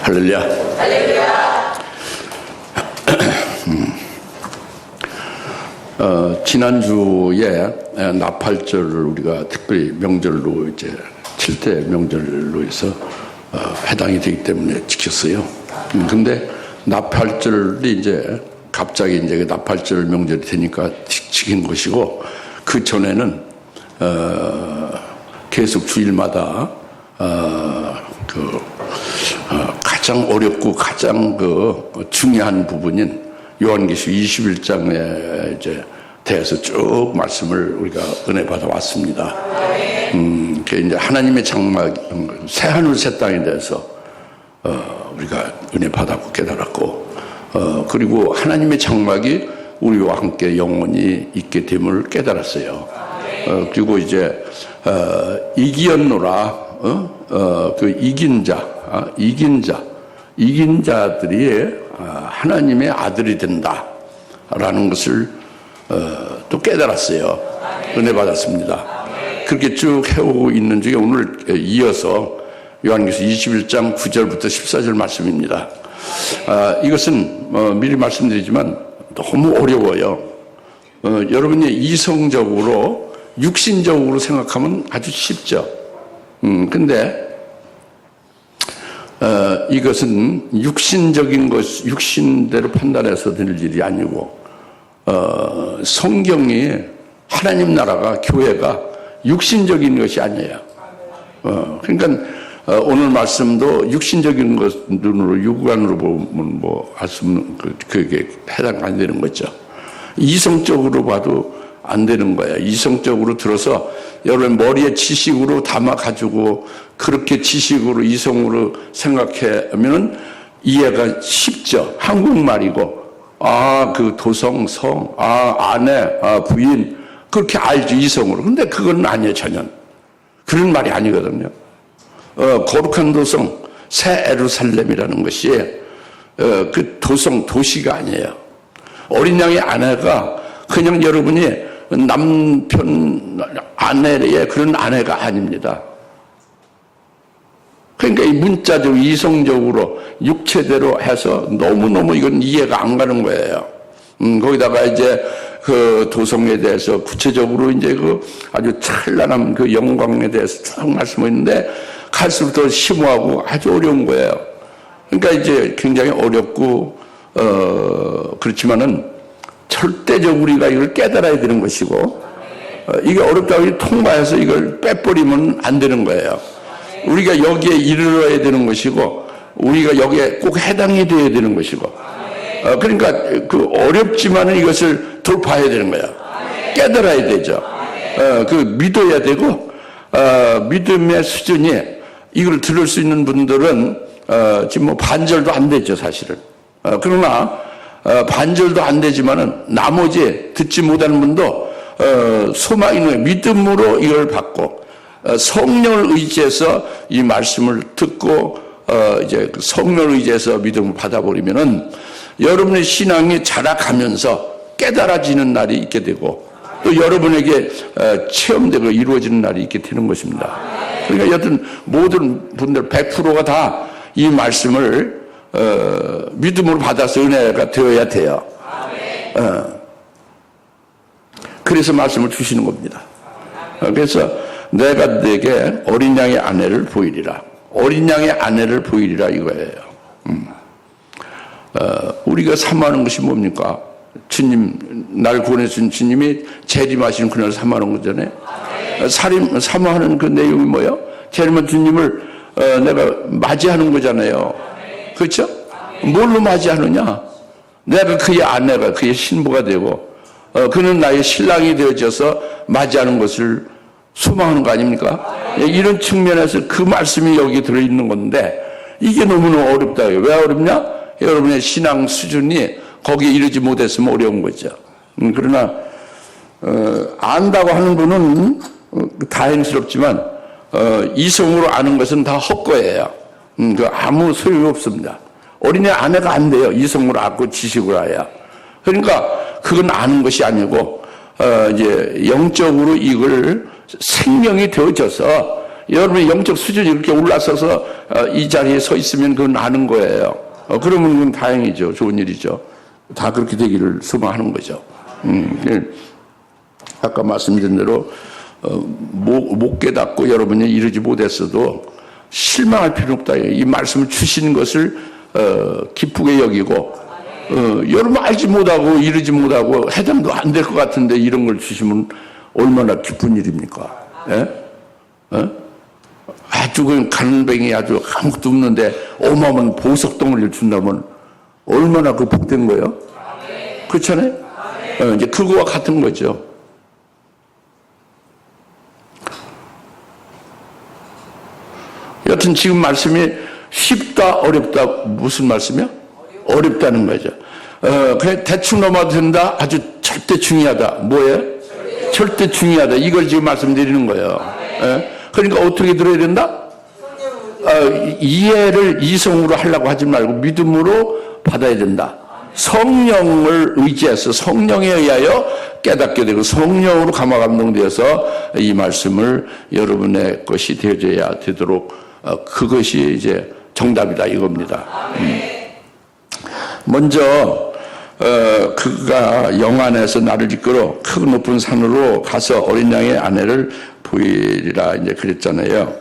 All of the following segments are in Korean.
할렐루야. 할렐루야. 지난주에 나팔절을 우리가 특별히 명절로 이제 7대 명절로 해서 해당이 되기 때문에 지켰어요. 근데 나팔절이 이제 갑자기 이제 그 나팔절 명절이 되니까 지킨 것이고, 그 전에는 계속 주일마다 가장 어렵고 가장 중요한 부분인 요한계시록 21장에 이제 대해서 쭉 말씀을 우리가 은혜 받아 왔습니다. 그 이제 하나님의 장막, 새 하늘 새 땅에 대해서 우리가 은혜 받았고 깨달았고, 그리고 하나님의 장막이 우리와 함께 영원히 있게 됨을 깨달았어요. 그리고 이제 이기었노라, 그 이긴 자들이 하나님의 아들이 된다라는 것을 또 깨달았어요. 은혜 받았습니다. 그렇게 쭉 해오고 있는 중에 오늘 이어서 요한계시록 21장 9절부터 14절 말씀입니다. 이것은 미리 말씀드리지만 너무 어려워요. 여러분이 이성적으로 육신적으로 생각하면 아주 쉽죠. 근데 이것은 육신적인 것, 육신대로 판단해서 될 일이 아니고, 성경이 하나님 나라가, 교회가 육신적인 것이 아니에요. 그러니까 오늘 말씀도 육신적인 것 눈으로, 육안으로 보면 뭐 할 수 없는, 그게 해당 안 되는 거죠. 이성적으로 봐도 안 되는 거야. 이성적으로 들어서 여러분 머리에 지식으로 담아가지고 그렇게 지식으로 이성으로 생각하면은 이해가 쉽죠. 한국말이고, 그 도성, 성, 아내, 부인, 그렇게 알죠, 이성으로. 근데 그건 아니에요, 전혀. 그런 말이 아니거든요. 거룩한 도성, 새 예루살렘이라는 것이, 그 도성, 도시가 아니에요. 어린 양의 아내가 그냥 여러분이 남편, 아내의 그런 아내가 아닙니다. 그러니까 이 문자적으로, 이성적으로, 육체대로 해서 너무너무 이건 이해가 안 가는 거예요. 거기다가 이제 그 도성에 대해서 구체적으로 이제 그 아주 찬란한 그 영광에 대해서 쭉 말씀했는데 갈수록 더 심오하고 아주 어려운 거예요. 그러니까 이제 굉장히 어렵고, 그렇지만은 절대적으로 우리가 이걸 깨달아야 되는 것이고, 이게 어렵다고 통과해서 이걸 빼버리면 안 되는 거예요. 우리가 여기에 이르러야 되는 것이고, 우리가 여기에 꼭 해당이 되어야 되는 것이고, 그러니까 그 어렵지만은 이것을 돌파해야 되는 거예요. 깨달아야 되죠. 그 믿어야 되고, 믿음의 수준이 이걸 들을 수 있는 분들은 지금 뭐 반절도 안 되죠, 사실은. 그러나 반절도 안 되지만은 나머지 듣지 못하는 분도 소망 있는 믿음으로 이걸 받고, 성령을 의지해서 이 말씀을 듣고, 이제 성령을 의지해서 믿음을 받아버리면은 여러분의 신앙이 자라가면서 깨달아지는 날이 있게 되고, 또 여러분에게 체험되고 이루어지는 날이 있게 되는 것입니다. 그러니까 여튼 모든 분들 100%가 다 이 말씀을 믿음으로 받아서 은혜가 되어야 돼요. 그래서 말씀을 주시는 겁니다. 그래서 내가 네게 어린 양의 아내를 보이리라. 어린 양의 아내를 보이리라 이거예요. 우리가 사모하는 것이 뭡니까? 주님, 날 구원해준 주님이 재림하시는 그날 사모하는 거잖아요. 사모하는 그 내용이 뭐예요? 재림한 주님을 내가 맞이하는 거잖아요. 그렇죠? 뭘로 맞이하느냐? 내가 그의 아내가, 그의 신부가 되고, 그는 나의 신랑이 되어져서 맞이하는 것을 소망하는 거 아닙니까? 이런 측면에서 그 말씀이 여기 들어있는 건데, 이게 너무너무 어렵다. 왜 어렵냐? 여러분의 신앙 수준이 거기에 이르지 못했으면 어려운 거죠. 그러나 안다고 하는 분은 다행스럽지만, 이성으로 아는 것은 다 헛거예요. 아무 소용이 없습니다. 어린애 아내가 안 돼요. 이성으로 알고 지식으로 알아야. 그러니까 그건 아는 것이 아니고, 이제 영적으로 이걸 생명이 되어져서 여러분의 영적 수준이 이렇게 올라서서 이 자리에 서 있으면 그건 아는 거예요. 그러면 그건 다행이죠. 좋은 일이죠. 다 그렇게 되기를 소망하는 거죠. 아까 말씀드린 대로 못 깨닫고 여러분이 이르지 못했어도 실망할 필요는 없다. 이 말씀을 주시는 것을 기쁘게 여기고 여러분 알지 못하고 이르지 못하고 해당도 안 될 것 같은데 이런 걸 주시면 얼마나 기쁜 일입니까? 예? 아주 그냥 가는뱅이 아주 아무것도 없는데 어마어마한 보석 덩어리를 준다면 얼마나 그 복된 거예요? 그렇잖아요? 이제 그거와 같은 거죠. 여튼 지금 말씀이 쉽다 어렵다 무슨 말씀이야? 어렵다는 거죠. 그냥 대충 넘어도 된다 아주 절대 중요하다. 뭐예요? 절대 중요하다. 이걸 지금 말씀드리는 거예요. 그러니까 어떻게 들어야 된다? 이해를 이성으로 하려고 하지 말고 믿음으로 받아야 된다. 성령을 의지해서 성령에 의하여 깨닫게 되고 성령으로 감화감동되어서 이 말씀을 여러분의 것이 되어져야 되도록 그것이 이제 정답이다 이겁니다. 먼저 그가 영안에서 나를 이끌어 크고 높은 산으로 가서 어린 양의 아내를 보이리라 이제 그랬잖아요.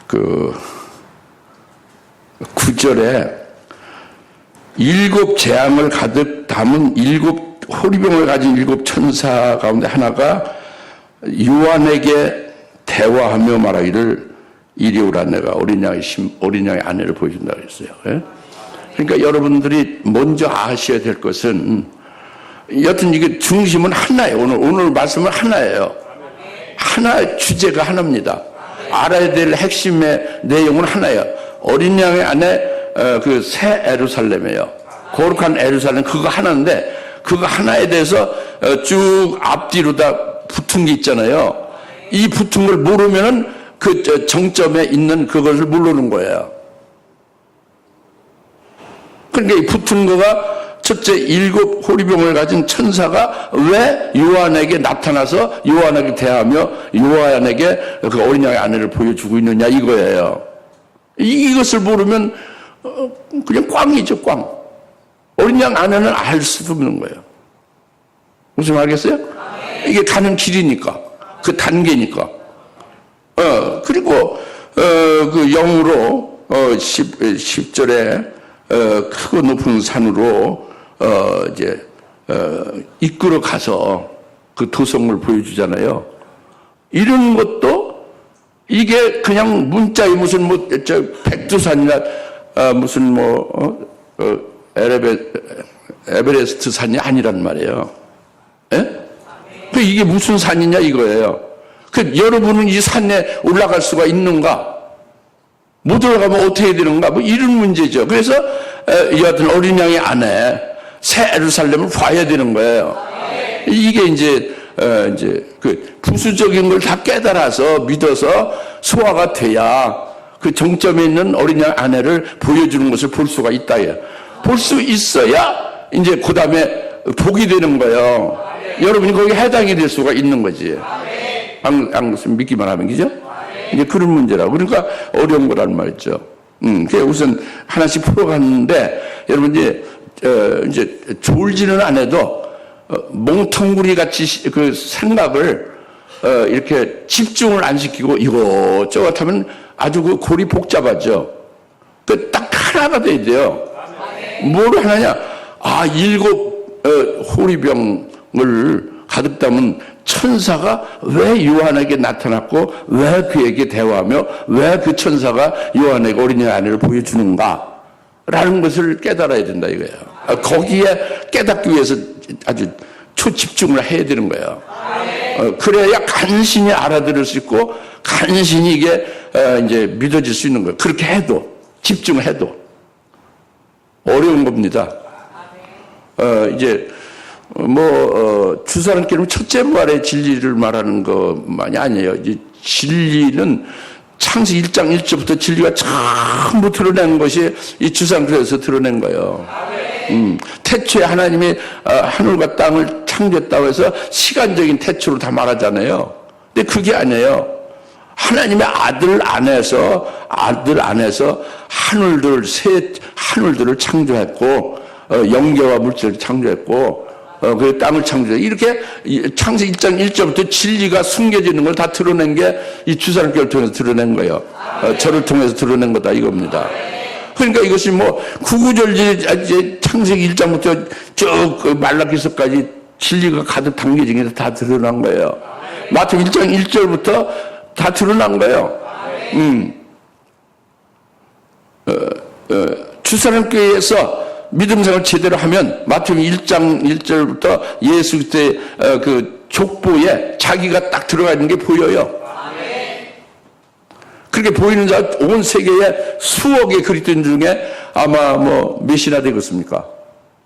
그 9절에 7 재앙을 가득 담은 7 호리병을 가진 7 천사 가운데 하나가 요한에게 대화하며 말하기를 이리 오라 내가 어린 양의 아내를 보여준다 그랬어요. 예? 그러니까 여러분들이 먼저 아셔야 될 것은 여튼 이게 중심은 하나예요. 오늘 말씀은 하나예요. 하나 주제가 하나입니다. 알아야 될 핵심의 내용은 하나예요. 어린 양의 아내 그 새 예루살렘이에요. 거룩한 예루살렘 그거 하나인데 그거 하나에 대해서 쭉 앞뒤로 다 붙은 게 있잖아요. 이 붙은 걸 모르면은 그 정점에 있는 그것을 모르는 거예요. 그러니까 이 붙은 거가 첫째 7 호리병을 가진 천사가 왜 요한에게 나타나서 요한에게 대하며 요한에게 그 어린 양의 아내를 보여주고 있느냐 이거예요. 이것을 모르면 그냥 꽝이죠, 꽝. 어린 양 아내는 알 수도 없는 거예요. 무슨 말겠어요? 이게 가는 길이니까, 그 단계니까. 그리고 그 영으로 10절에 크고 높은 산으로 이제 이끌어 가서 그 도성을 보여주잖아요. 이런 것도 이게 그냥 문자에 무슨 백두산이나 무슨 에베레스트 산이 아니란 말이에요. 예? 그 이게 무슨 산이냐 이거예요. 그 여러분은 이 산에 올라갈 수가 있는가? 못 올라가면 어떻게 해야 되는가? 뭐 이런 문제죠. 그래서 여하튼 어린 양의 아내 새 예루살렘을 봐야 되는 거예요. 이게 이제 그 부수적인 걸 다 깨달아서 믿어서 소화가 돼야 그 정점에 있는 어린 양 아내를 보여주는 것을 볼 수가 있다. 볼 수 있어야 이제 그 다음에 복이 되는 거예요. 여러분이 거기에 해당이 될 수가 있는 거지. 안 믿기만 하면 그죠? 이제 그런 문제라고. 그러니까 어려운 거란 말이죠. 그래서 우선 하나씩 풀어갔는데 여러분 이제 졸지는 않아도 몽텅구리 같이 그 생각을 이렇게 집중을 안 시키고 이것저것 하면 아주 그 골이 복잡하죠. 그 딱 하나가 돼야 돼요. 뭘 하나냐? 7 호리병을 가득 담은 천사가 왜 요한에게 나타났고 왜 그에게 대화하며 왜 그 천사가 요한에게 어린 양 아내를 보여주는가 라는 것을 깨달아야 된다 이거예요. 거기에 깨닫기 위해서 아주 초집중을 해야 되는 거예요. 그래야 간신히 알아들을 수 있고 간신히 이게 이제 믿어질 수 있는 거예요. 그렇게 해도 집중을 해도 어려운 겁니다. 이제 주사람께는 첫째 부활의 진리를 말하는 것만이 아니에요. 이제 진리는 창세기 1장 1절부터 진리가 전부 드러낸 것이 이 주상서에서 드러낸 거예요. 태초에 하나님이 하늘과 땅을 창조했다고 해서 시간적인 태초로 다 말하잖아요. 근데 그게 아니에요. 하나님의 아들 안에서 하늘들을 창조했고, 영계와 물질을 창조했고, 그 땅을 창조해. 이렇게 창세기 1장 1절부터 진리가 숨겨지는 걸 다 드러낸 게 이 주사람교를 통해서 드러낸 거예요. 저를 통해서 드러낸 거다 이겁니다. 그러니까 이것이 뭐 구구절절 창세기 1장부터 쭉 말라기서까지 진리가 가득 담겨진 게 다 드러난 거예요. 마태복음 1장 1절부터 다 드러난 거예요. 주사람교회에서 믿음생활을 제대로 하면 마태복음 1장 1절부터 예수 그때 그 족보에 자기가 딱 들어가 있는 게 보여요. 그렇게 보이는 자 온 세계에 수억의 그리스도인 중에 아마 뭐 몇이나 되겠습니까?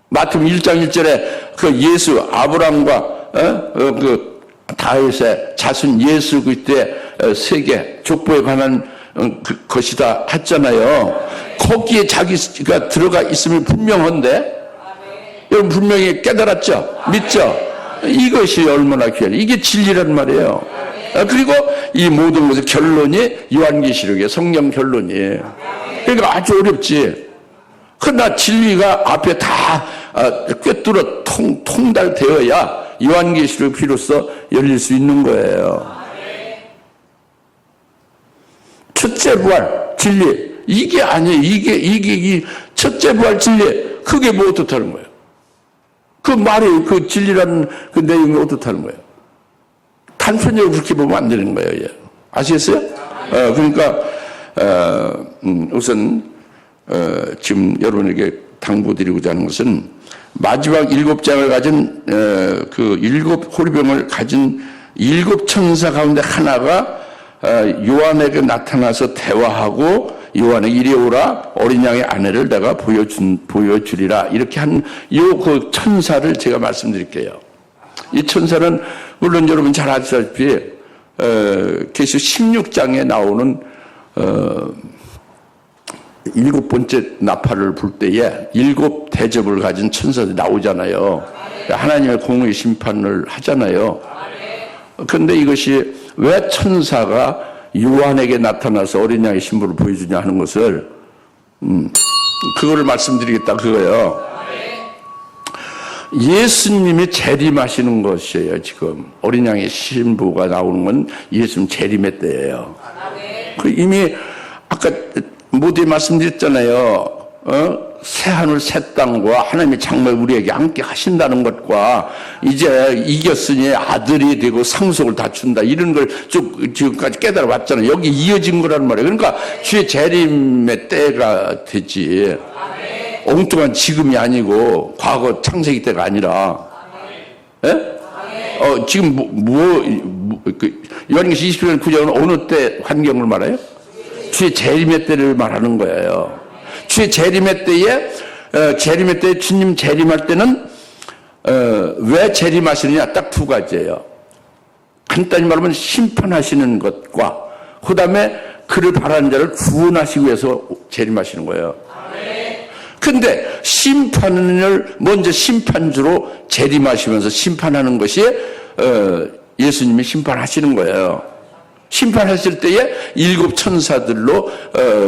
마태복음 1장 1절에 그 예수 아브라함과 그 다윗의 자손 예수 그리스도의 세계 족보에 관한 것이다 했잖아요. 거기에 자기가 들어가 있으면 분명한데 여러분 분명히 깨달았죠? 믿죠? 이것이 얼마나 귀하냐. 이게 진리란 말이에요. 그리고 이 모든 것의 결론이 요한계시록의 성경 결론이에요. 그러니까 아주 어렵지. 그러나 진리가 앞에 다 꿰뚫어 통달되어야 요한계시록 비로소 열릴 수 있는 거예요. 첫째 부활 진리 이게 아니에요. 이게 이 첫째 부활 진리 그게 뭐 어떻다는 거예요? 그 말이 그 진리라는 그 내용이 어떻다는 거예요? 단편적으로 그렇게 보면 안 되는 거예요. 예. 아시겠어요? 그러니까 우선 지금 여러분에게 당부드리고자 하는 것은 마지막 7장을 가진 그 7 호리병을 가진 7 천사 가운데 하나가 요한에게 나타나서 대화하고 요한에게 이리 오라 어린 양의 아내를 내가 보여주리라 이렇게 한 요 그 천사를 제가 말씀드릴게요. 이 천사는 물론 여러분 잘 아시다시피 계시록 16장에 나오는 7번째 나팔을 불 때에 7 대접을 가진 천사들이 나오잖아요. 하나님의 공의 심판을 하잖아요. 그런데 이것이 왜 천사가 요한에게 나타나서 어린 양의 신부를 보여주냐 하는 것을 그거를 말씀드리겠다 그거예요. 예수님이 재림하시는 것이에요. 지금 어린 양의 신부가 나오는 건 예수님 재림의 때예요. 그 이미 아까 모두에 말씀드렸잖아요. 새하늘 새 땅과 하나님의 장막 우리에게 함께 하신다는 것과 이제 이겼으니 아들이 되고 상속을 다 준다 이런 걸 쭉 지금까지 깨달아 왔잖아요. 여기 이어진 거란 말이에요. 그러니까 주의 재림의 때가 되지. 엉뚱한 지금이 아니고 과거 창세기 때가 아니라. 예? 지금 요한계시 20장 9장은 어느 때 환경을 말해요? 주의 재림의 때를 말하는 거예요. 주의 재림의 때에 주님 재림할 때는 왜 재림하시느냐 딱 두 가지예요. 간단히 말하면 심판하시는 것과 그 다음에 그를 바라는 자를 구원하시기 위해서 재림하시는 거예요. 근데 심판을 먼저 심판주로 재림하시면서 심판하는 것이 예수님이 심판하시는 거예요. 심판하실 때에 7 천사들로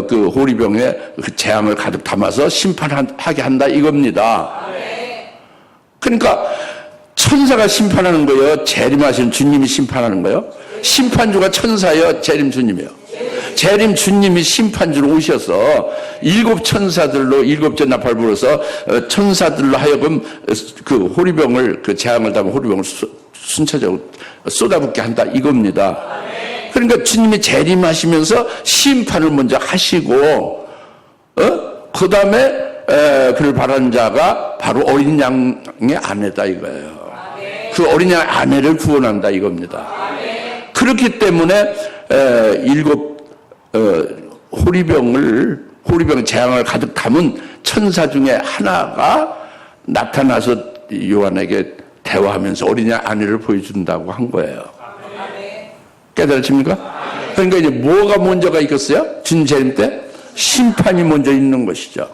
그 호리병에 그 재앙을 가득 담아서 심판하게 한다 이겁니다. 그러니까 천사가 심판하는 거예요? 재림하신 주님이 심판하는 거예요? 심판주가 천사예요? 재림 주님이에요? 재림 주님이 심판주로 오셔서 7 천사들로 7째 나팔 불어서 천사들로 하여금 그 호리병을 그 재앙을 담은 호리병을 순차적으로 쏟아붓게 한다 이겁니다. 그러니까 주님이 재림하시면서 심판을 먼저 하시고 그 다음에 그를 바라는 자가 바로 어린 양의 아내다 이거예요. 그 어린 양의 아내를 구원한다 이겁니다. 그렇기 때문에 7 호리병 재앙을 가득 담은 천사 중에 하나가 나타나서 요한에게 대화하면서 어린 양 아내를 보여준다고 한 거예요. 깨달으십니까? 그러니까 이제 뭐가 먼저가 있겠어요? 주님 재림 때? 심판이 먼저 있는 것이죠.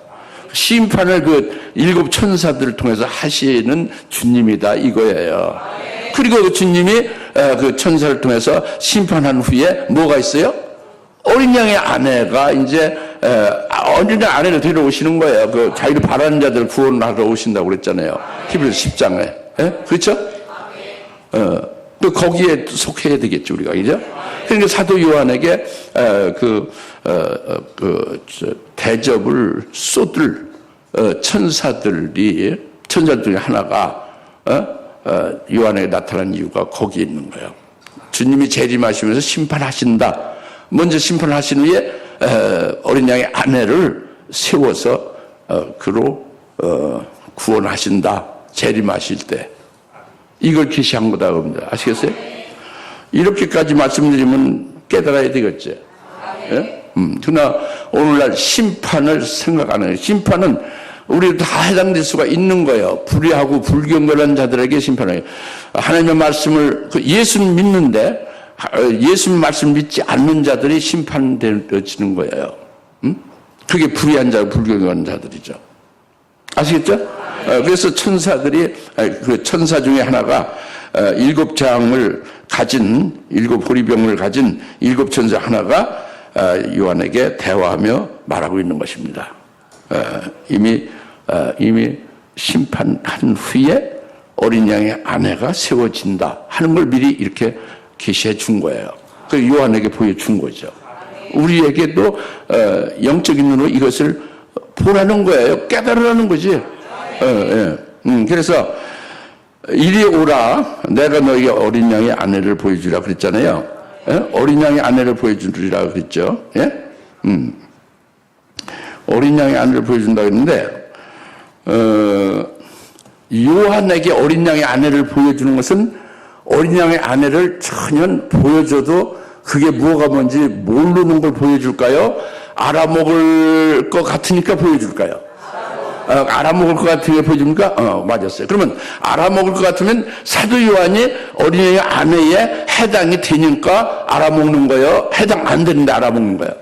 심판을 그 7 천사들을 통해서 하시는 주님이다 이거예요. 그리고 그 주님이 그 천사를 통해서 심판한 후에 뭐가 있어요? 어린 양의 아내가 이제 어린 양 아내를 데려오시는 거예요. 그 자기를 바라는 자들을 구원하러 오신다고 그랬잖아요. 히브리서 10장에. 그렇죠? 또 거기에 속해야 되겠죠, 우리가. 그죠? 그러니까 사도 요한에게 대접을 쏟을 천사들 중에 하나가 요한에게 나타난 이유가 거기에 있는 거예요. 주님이 재림하시면서 심판하신다. 먼저 심판하신 후에 어린 양의 아내를 세워서 그로 구원하신다. 재림하실 때. 이걸 계시한 거다 겁니다. 아시겠어요? 이렇게까지 말씀드리면 깨달아야 되겠죠. 예? 그러나 오늘날 심판을 생각하는 거예요. 심판은 우리 다 해당될 수가 있는 거예요. 불의하고 불경건한 자들에게 심판을. 하나님의 말씀을 예수는 믿는데 예수님 말씀 믿지 않는 자들이 심판되어지는 거예요. 그게 불의한 자, 불경건한 자들이죠. 아시겠죠? 그래서 천사들이 그 천사 중에 하나가 7장을 가진 7 호리병을 가진 7 천사 하나가 요한에게 대화하며 말하고 있는 것입니다. 이미 심판한 후에 어린 양의 아내가 세워진다 하는 걸 미리 이렇게 계시해 준 거예요. 그 요한에게 보여준 거죠. 우리에게도 영적인 눈으로 이것을 보라는 거예요. 깨달으라는 거지. 그래서 이리 오라, 내가 너에게 어린 양의 아내를 보여주라 그랬잖아요. 어린 양의 아내를 보여주리라 그랬죠. 어린 양의 아내를 보여준다 그랬는데 요한에게 어린 양의 아내를 보여주는 것은 어린 양의 아내를 전혀 보여줘도 그게 뭐가 뭔지 모르는 걸 보여줄까요? 알아먹을 것 같으니까 보여줄까요? 알아먹을 것 같으니까 보여줍니까? 맞았어요. 그러면 알아먹을 것 같으면 사도 요한이 어린이의 아내에 해당이 되니까 알아먹는 거예요? 해당 안 되는데 알아먹는 거예요?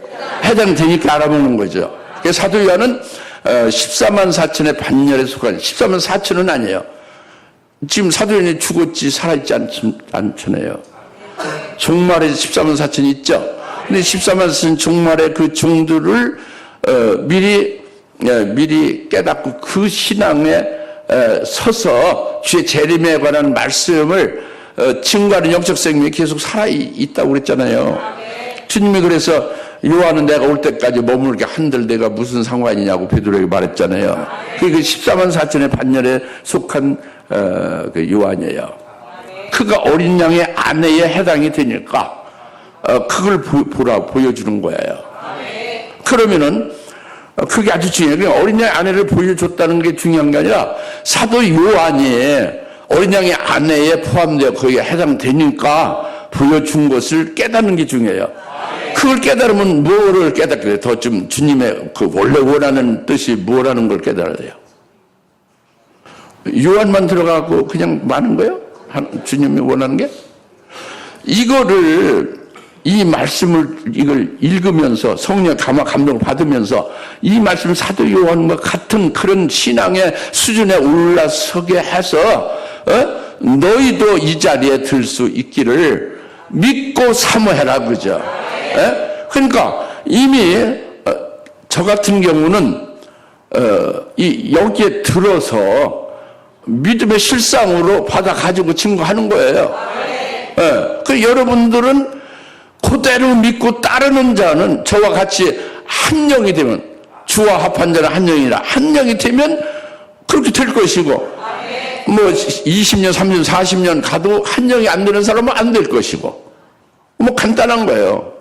해당되니까 알아먹는 거죠. 그래서 사도 요한은 14만 4천의 반열에 속한 14만 4천은 아니에요. 지금 사도 요한이 죽었지 살아있지 않잖아요. 종말에 14만 4천이 있죠. 근데 14만 4천 종말의 그 종들을 미리 깨닫고 그 신앙에 서서 주의 재림에 관한 말씀을 증거하는 영적 생명이 계속 살아있다고 그랬잖아요. 주님이 그래서 요한은 내가 올 때까지 머물게 한들 내가 무슨 상관이냐고 베드로에게 말했잖아요. 그게 14만 4천의 반열에 속한 그 요한이에요. 그가 어린 양의 아내에 해당이 되니까 그걸 보여주는 거예요. 그러면은 그게 아주 중요해요. 그러니까 어린 양의 아내를 보여줬다는 게 중요한 게 아니라 사도 요한이 어린 양의 아내에 포함되어 거기에 해당되니까 보여준 것을 깨닫는 게 중요해요. 그걸 깨달으면 뭐를 깨닫게 돼요? 더 좀 주님의 그 원래 원하는 뜻이 뭐라는 걸 깨달아야 돼요. 요한만 들어가고 그냥 많은 거예요? 주님이 원하는 게? 이 말씀을 이걸 읽으면서 성령의 감동을 받으면서 이 말씀 사도 요한과 같은 그런 신앙의 수준에 올라서게 해서 너희도 이 자리에 들 수 있기를 믿고 사모해라 그죠? 그러니까 이미 저 같은 경우는 여기에 들어서 믿음의 실상으로 받아가지고 증거하는 거예요. 그 여러분들은 그대로 믿고 따르는 자는 저와 같이 한 영이 되면 주와 합한 자는 한 영이라 한 영이 되면 그렇게 될 것이고 뭐 20년, 30년, 40년 가도 한 영이 안 되는 사람은 안 될 것이고 뭐 간단한 거예요.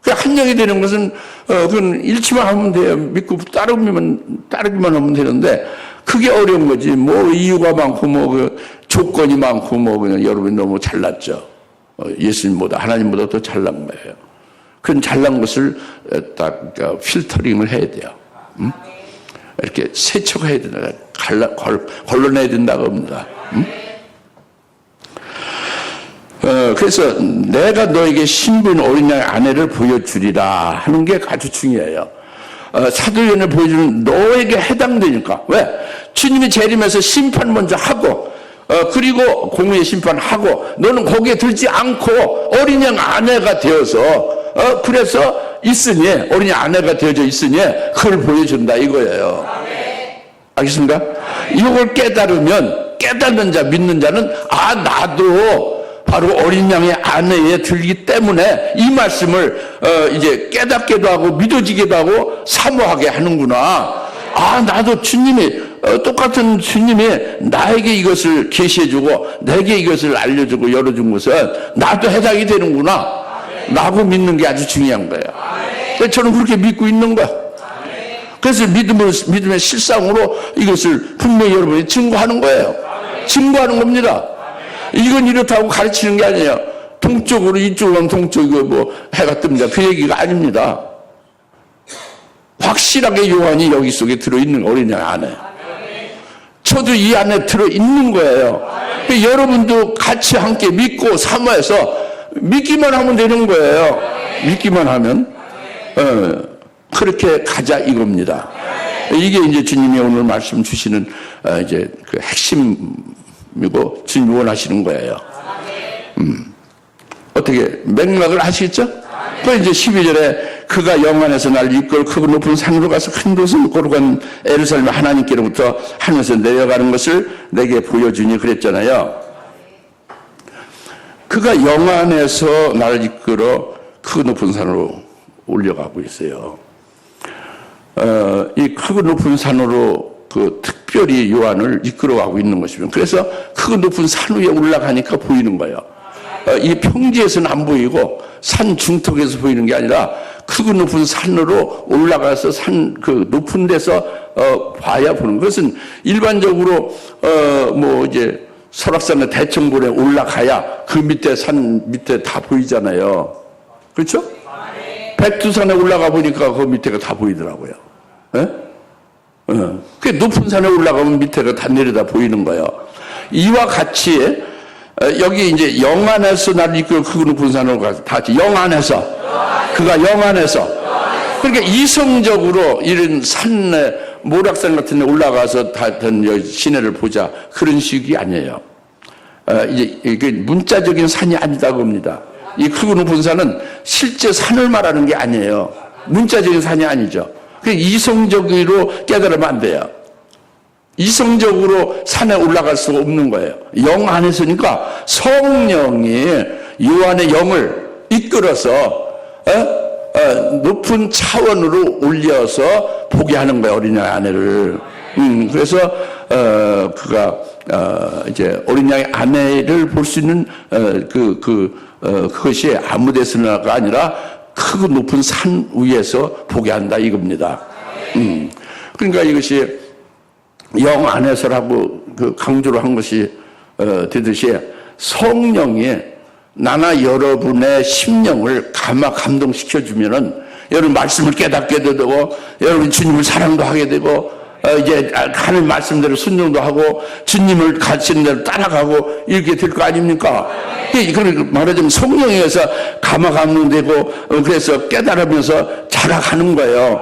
한 영이 되는 것은 그건 일치만 하면 돼요. 믿고 따르기만 하면 되는데 그게 어려운 거지. 뭐 이유가 많고 뭐 그 조건이 많고 뭐 그냥 여러분이 너무 잘났죠. 예수님보다 하나님보다 더 잘난 거예요. 그런 잘난 것을 딱 필터링을 해야 돼요. 이렇게 세척해야 된다. 걸러내야 된다고 합니다. 그래서 내가 너에게 신부인 어린 양의 아내를 보여주리라 하는 게 아주 중요해요. 사도요한에 보여주는 너에게 해당되니까. 왜? 주님이 재림해서 심판 먼저 하고 그리고 공의의 심판하고 너는 거기에 들지 않고 어린 양 아내가 되어서 그래서 있으니 어린 양 아내가 되어져 있으니 그걸 보여준다 이거예요. 알겠습니까? 이걸 깨닫는 자 믿는 자는 나도 바로 어린 양의 아내에 들기 때문에 이 말씀을 이제 깨닫게도 하고 믿어지기도 하고 사모하게 하는구나. 나도 주님이 똑같은 주님이 나에게 이것을 계시해주고 내게 이것을 알려주고 열어준 것은 나도 해당이 되는구나 라고 믿는 게 아주 중요한 거예요. 그래서 저는 그렇게 믿고 있는 거야. 그래서 믿음의 실상으로 이것을 분명히 여러분이 증거하는 거예요. 증거하는 겁니다. 이건 이렇다고 가르치는 게 아니에요. 동쪽으로 이쪽으로 가면 동쪽이고 뭐 해가 뜹니다. 그 얘기가 아닙니다. 확실하게 요한이 여기 속에 들어있는 어린 양 안에. 저도 이 안에 들어있는 거예요. 여러분도 같이 함께 믿고 사모해서 믿기만 하면 되는 거예요. 믿기만 하면 그렇게 가자 이겁니다. 이게 이제 주님이 오늘 말씀 주시는 이제 그 핵심이고 주님이 원하시는 거예요. 어떻게 맥락을 아시겠죠? 그 이제 12절에 그가 영안에서 날 이끌어 크고 높은 산으로 가서 큰 곳을 거룩한 예루살렘 하나님께로부터 하늘에서 내려가는 것을 내게 보여주니 그랬잖아요. 그가 영안에서 나를 이끌어 크고 높은 산으로 올려가고 있어요. 이 크고 높은 산으로 그 특별히 요한을 이끌어가고 있는 것이면 그래서 크고 높은 산 위에 올라가니까 보이는 거예요. 이 평지에서는 안 보이고 산 중턱에서 보이는 게 아니라 크고 높은 산으로 올라가서 산 그 높은 데서 봐야 보는 것은 일반적으로 뭐 이제 설악산의 대청봉에 올라가야 그 밑에 산 밑에 다 보이잖아요. 그렇죠? 백두산에 올라가 보니까 그 밑에가 다 보이더라고요. 그 높은 산에 올라가면 밑에가 다 내려다 보이는 거예요. 이와 같이 여기 이제 영안에서 나를 이끌어 크고 높은 산으로 가서 다 같이 영안에서 그가 영안에서 그러니까 이성적으로 이런 산에 모락산 같은 데 올라가서 다른 시내를 보자 그런 식이 아니에요. 이제 이게 문자적인 산이 아니다 겁니다. 이 크고 높은 산은 실제 산을 말하는 게 아니에요. 문자적인 산이 아니죠. 이성적으로 깨달으면 안 돼요. 이성적으로 산에 올라갈 수가 없는 거예요. 영 안에서니까 성령이 요한의 영을 이끌어서 높은 차원으로 올려서 보게 하는 거예요. 어린 양 아내를. 그래서 그가 이제 어린 양의 아내를 볼 수 있는 그것이 아무 데서나가 아니라 크고 높은 산 위에서 보게 한다 이겁니다. 그러니까 이것이 영 안에서라고 그 강조를 한 것이 되듯이 성령이 나나 여러분의 심령을 감동시켜 주면은 여러분 말씀을 깨닫게 되고 여러분 주님을 사랑도 하게 되고 이제 하는 말씀대로 순종도 하고 주님을 가르치는 대로 따라가고 이렇게 될 거 아닙니까? 그러니까 말하자면 성령에 의해서 감화감동되고 그래서 깨달으면서 자라가는 거예요.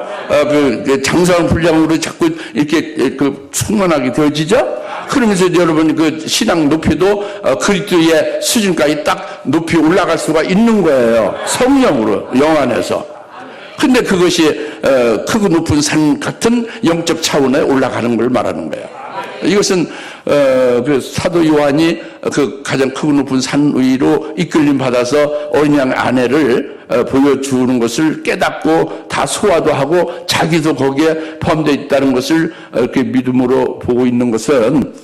그 장사한 분량으로 자꾸 이렇게 그 충만하게 되어지죠? 그러면서 여러분 그 신앙 높이도 그리스도의 수준까지 딱 높이 올라갈 수가 있는 거예요. 성령으로 영 안에서. 근데 그것이 크고 높은 산 같은 영적 차원에 올라가는 걸 말하는 거예요. 이것은 그 사도 요한이 그 가장 크고 높은 산 위로 이끌림 받아서 어린 양 아내를 보여주는 것을 깨닫고 다 소화도 하고 자기도 거기에 포함되어 있다는 것을 이렇게 믿음으로 보고 있는 것은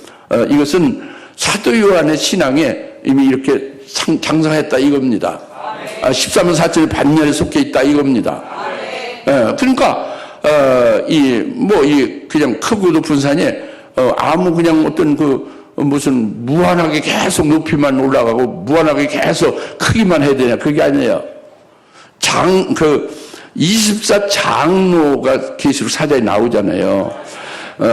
이것은 사도 요한의 신앙에 이미 이렇게 장성했다 이겁니다. 13년 4절의 반열에 속해 있다 이겁니다. 그러니까 이 그냥 크고 높은 산이 아무 그냥 어떤 무슨 무한하게 계속 높이만 올라가고 무한하게 계속 크기만 해야 되냐 그게 아니에요. 24 장로가 계시록 사자에 나오잖아요.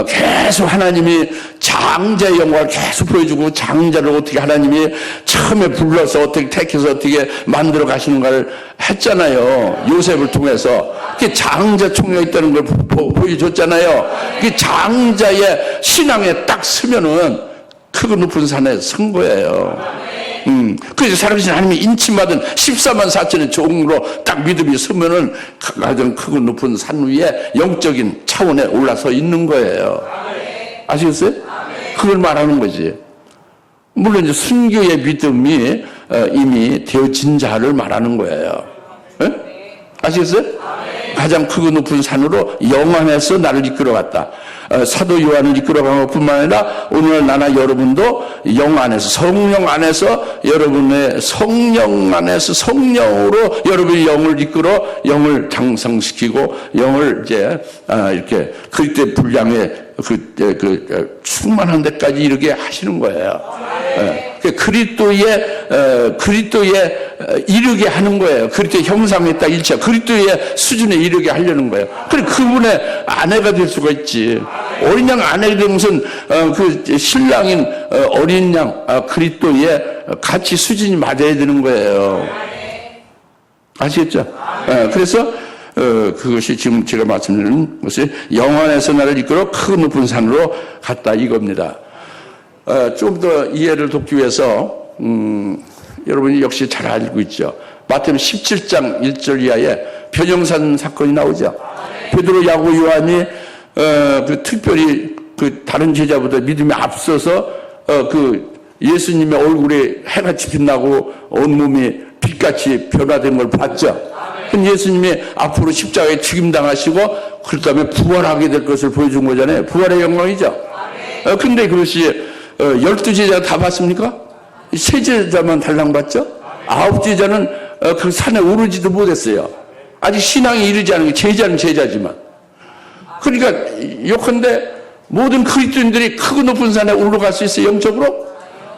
계속 하나님이 장자의 영광을 계속 보여주고 장자를 어떻게 하나님이 처음에 불러서 어떻게 택해서 어떻게 만들어 가시는가를 했잖아요. 요셉을 통해서. 그 장자 총회가 있다는 걸 보여줬잖아요. 그 장자의 신앙에 딱 서면은 크고 높은 산에 선 거예요. 그래서 살아계신 하나님이 인침받은 14만 4천의 종으로 딱 믿음이 서면은 가장 크고 높은 산 위에 영적인 차원에 올라서 있는 거예요. 아시겠어요? 그걸 말하는 거지. 물론 이제 순교의 믿음이 이미 되어진 자를 말하는 거예요. 네? 아시겠어요? 가장 크고 높은 산으로 영안에서 나를 이끌어갔다. 사도 요한을 이끌어간 것뿐만 아니라 오늘 나나 여러분도 영 안에서, 성령 안에서, 여러분의 성령 안에서 성령으로 여러분의 영을 이끌어 영을 장성시키고 영을 이제 이렇게 그때 분량에 충만한 데까지 이르게 하시는 거예요. 그리스도에 이르게 하는 거예요. 그리스도의 형상에 딱 일치하고 그리스도의 수준에 이르게 하려는 거예요. 그래 그분의 아내가 될 수가 있지. 어린 양 아내가 되는 것은 그 신랑인 어린 양 그리스도의 같이 수준이 맞아야 되는 거예요. 아시겠죠? 그래서 그것이 지금 제가 말씀드리는 것이 영안에서 나를 이끌어 큰 높은 산으로 갔다 이겁니다. 좀 더 이해를 돕기 위해서 여러분이 역시 잘 알고 있죠. 마태복음 17장 1절 이하에 변형산 사건이 나오죠. 베드로, 야고, 요한이 특별히 다른 제자보다 믿음이 앞서서 예수님의 얼굴에 해같이 빛나고 온몸이 빛같이 변화된 걸 봤죠. 근데 예수님이 앞으로 십자가에 죽임당하시고 그 다음에 부활하게 될 것을 보여준 거잖아요. 부활의 영광이죠. 근데 그것이 12제자가 다 봤습니까? 3제자만 달랑 봤죠? 9제자는 그 산에 오르지도 못했어요. 아직 신앙이 이르지 않은 게 제자는 제자지만. 그러니까 요컨대 모든 그리스도인들이 크고 높은 산에 올라갈 수 있어요, 영적으로?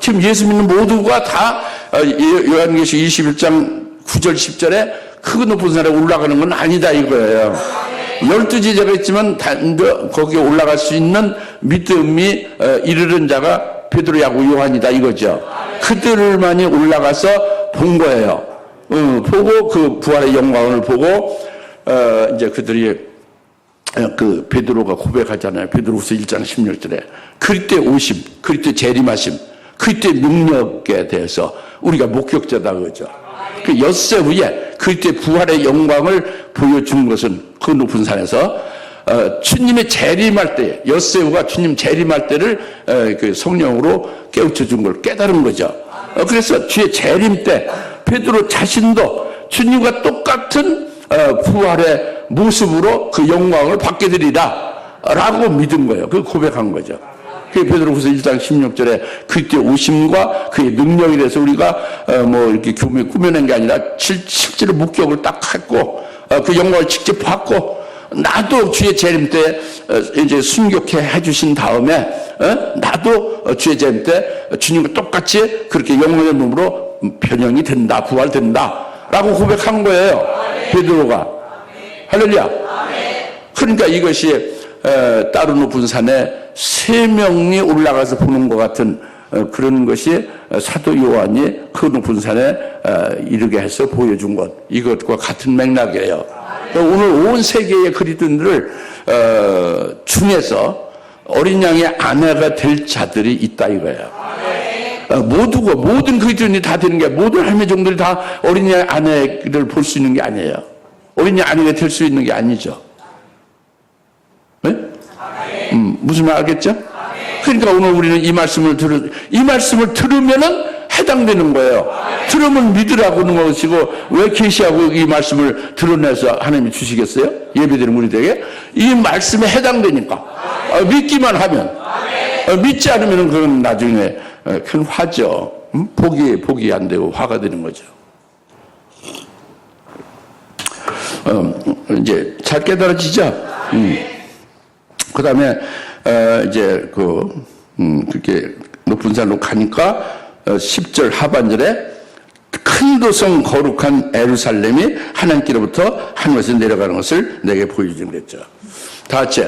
지금 예수 믿는 모두가 다 요한계시록 21장 9절 10절에 크고 높은 산에 올라가는 건 아니다 이거예요. 12제자가 있지만 거기에 올라갈 수 있는 믿음이 이르는 자가 베드로, 야고, 요한이다 이거죠. 그들만이 올라가서 본 거예요. 보고 그 부활의 영광을 보고 이제 그들이 그 베드로가 고백하잖아요. 베드로후서 1장 16절에 그리스도의 오심, 그리스도의 재림하심, 그리스도의 능력에 대해서 우리가 목격자다 그거죠. 그 엿새 후에 그리스도의 부활의 영광을 보여준 것은 그 높은 산에서 주님의 재림할 때, 엿새 후가 주님 재림할 때를 그 성령으로 깨우쳐 준 걸 깨달은 거죠. 그래서 주의 재림 때 베드로 자신도 주님과 똑같은 부활의 모습으로 그 영광을 받게 되리라 라고 믿은 거예요. 그 고백한 거죠. 그 베드로후서 1장 16절에 그리스도의 오심과 그의 능력에 대해서 우리가 뭐 이렇게 꾸며낸 게 아니라 실제로 목격을 딱 했고 그 영광을 직접 받고 나도 주의 재림 때 이제 순교케 해주신 다음에 나도 주의 재림 때 주님과 똑같이 그렇게 영혼의 몸으로 변형이 된다, 부활된다 라고 고백한 거예요. 베드로가. 할렐루야. 그러니까 이것이 따로 높은 산에 3명이 올라가서 보는 것 같은 그런 것이 사도 요한이 그 높은 산에 이르게 해서 보여준 것, 이것과 같은 맥락이에요. 오늘 온 세계의 그리스도인들을 중에서 어린 양의 아내가 될 자들이 있다 이거예요. 모두가 모든 그리스도인이 다 되는 게 모든 할매 종들이 다 어린 양의 아내를 볼 수 있는 게 아니에요. 어린 양 아내가 될 수 있는 게 아니죠. 네? 무슨 말 알겠죠? 그러니까 오늘 우리는 이 말씀을 들으면은 해당되는 거예요. 들으면 믿으라고 하는 것이고 왜 계시하고 이 말씀을 드러내서 하나님이 주시겠어요? 예배드리는 우리들에게 이 말씀에 해당되니까 믿기만 하면 믿지 않으면 그건 나중에 큰 화죠. 복이 안 되고 화가 되는 거죠. 이제 잘 깨달아지죠? 그 다음에 이제 그렇게 높은 산으로 가니까 10절 하반절에 큰 도성 거룩한 예루살렘이 하나님께로부터 하늘에서 내려가는 것을 내게 보여주긴 그랬죠. 다 같이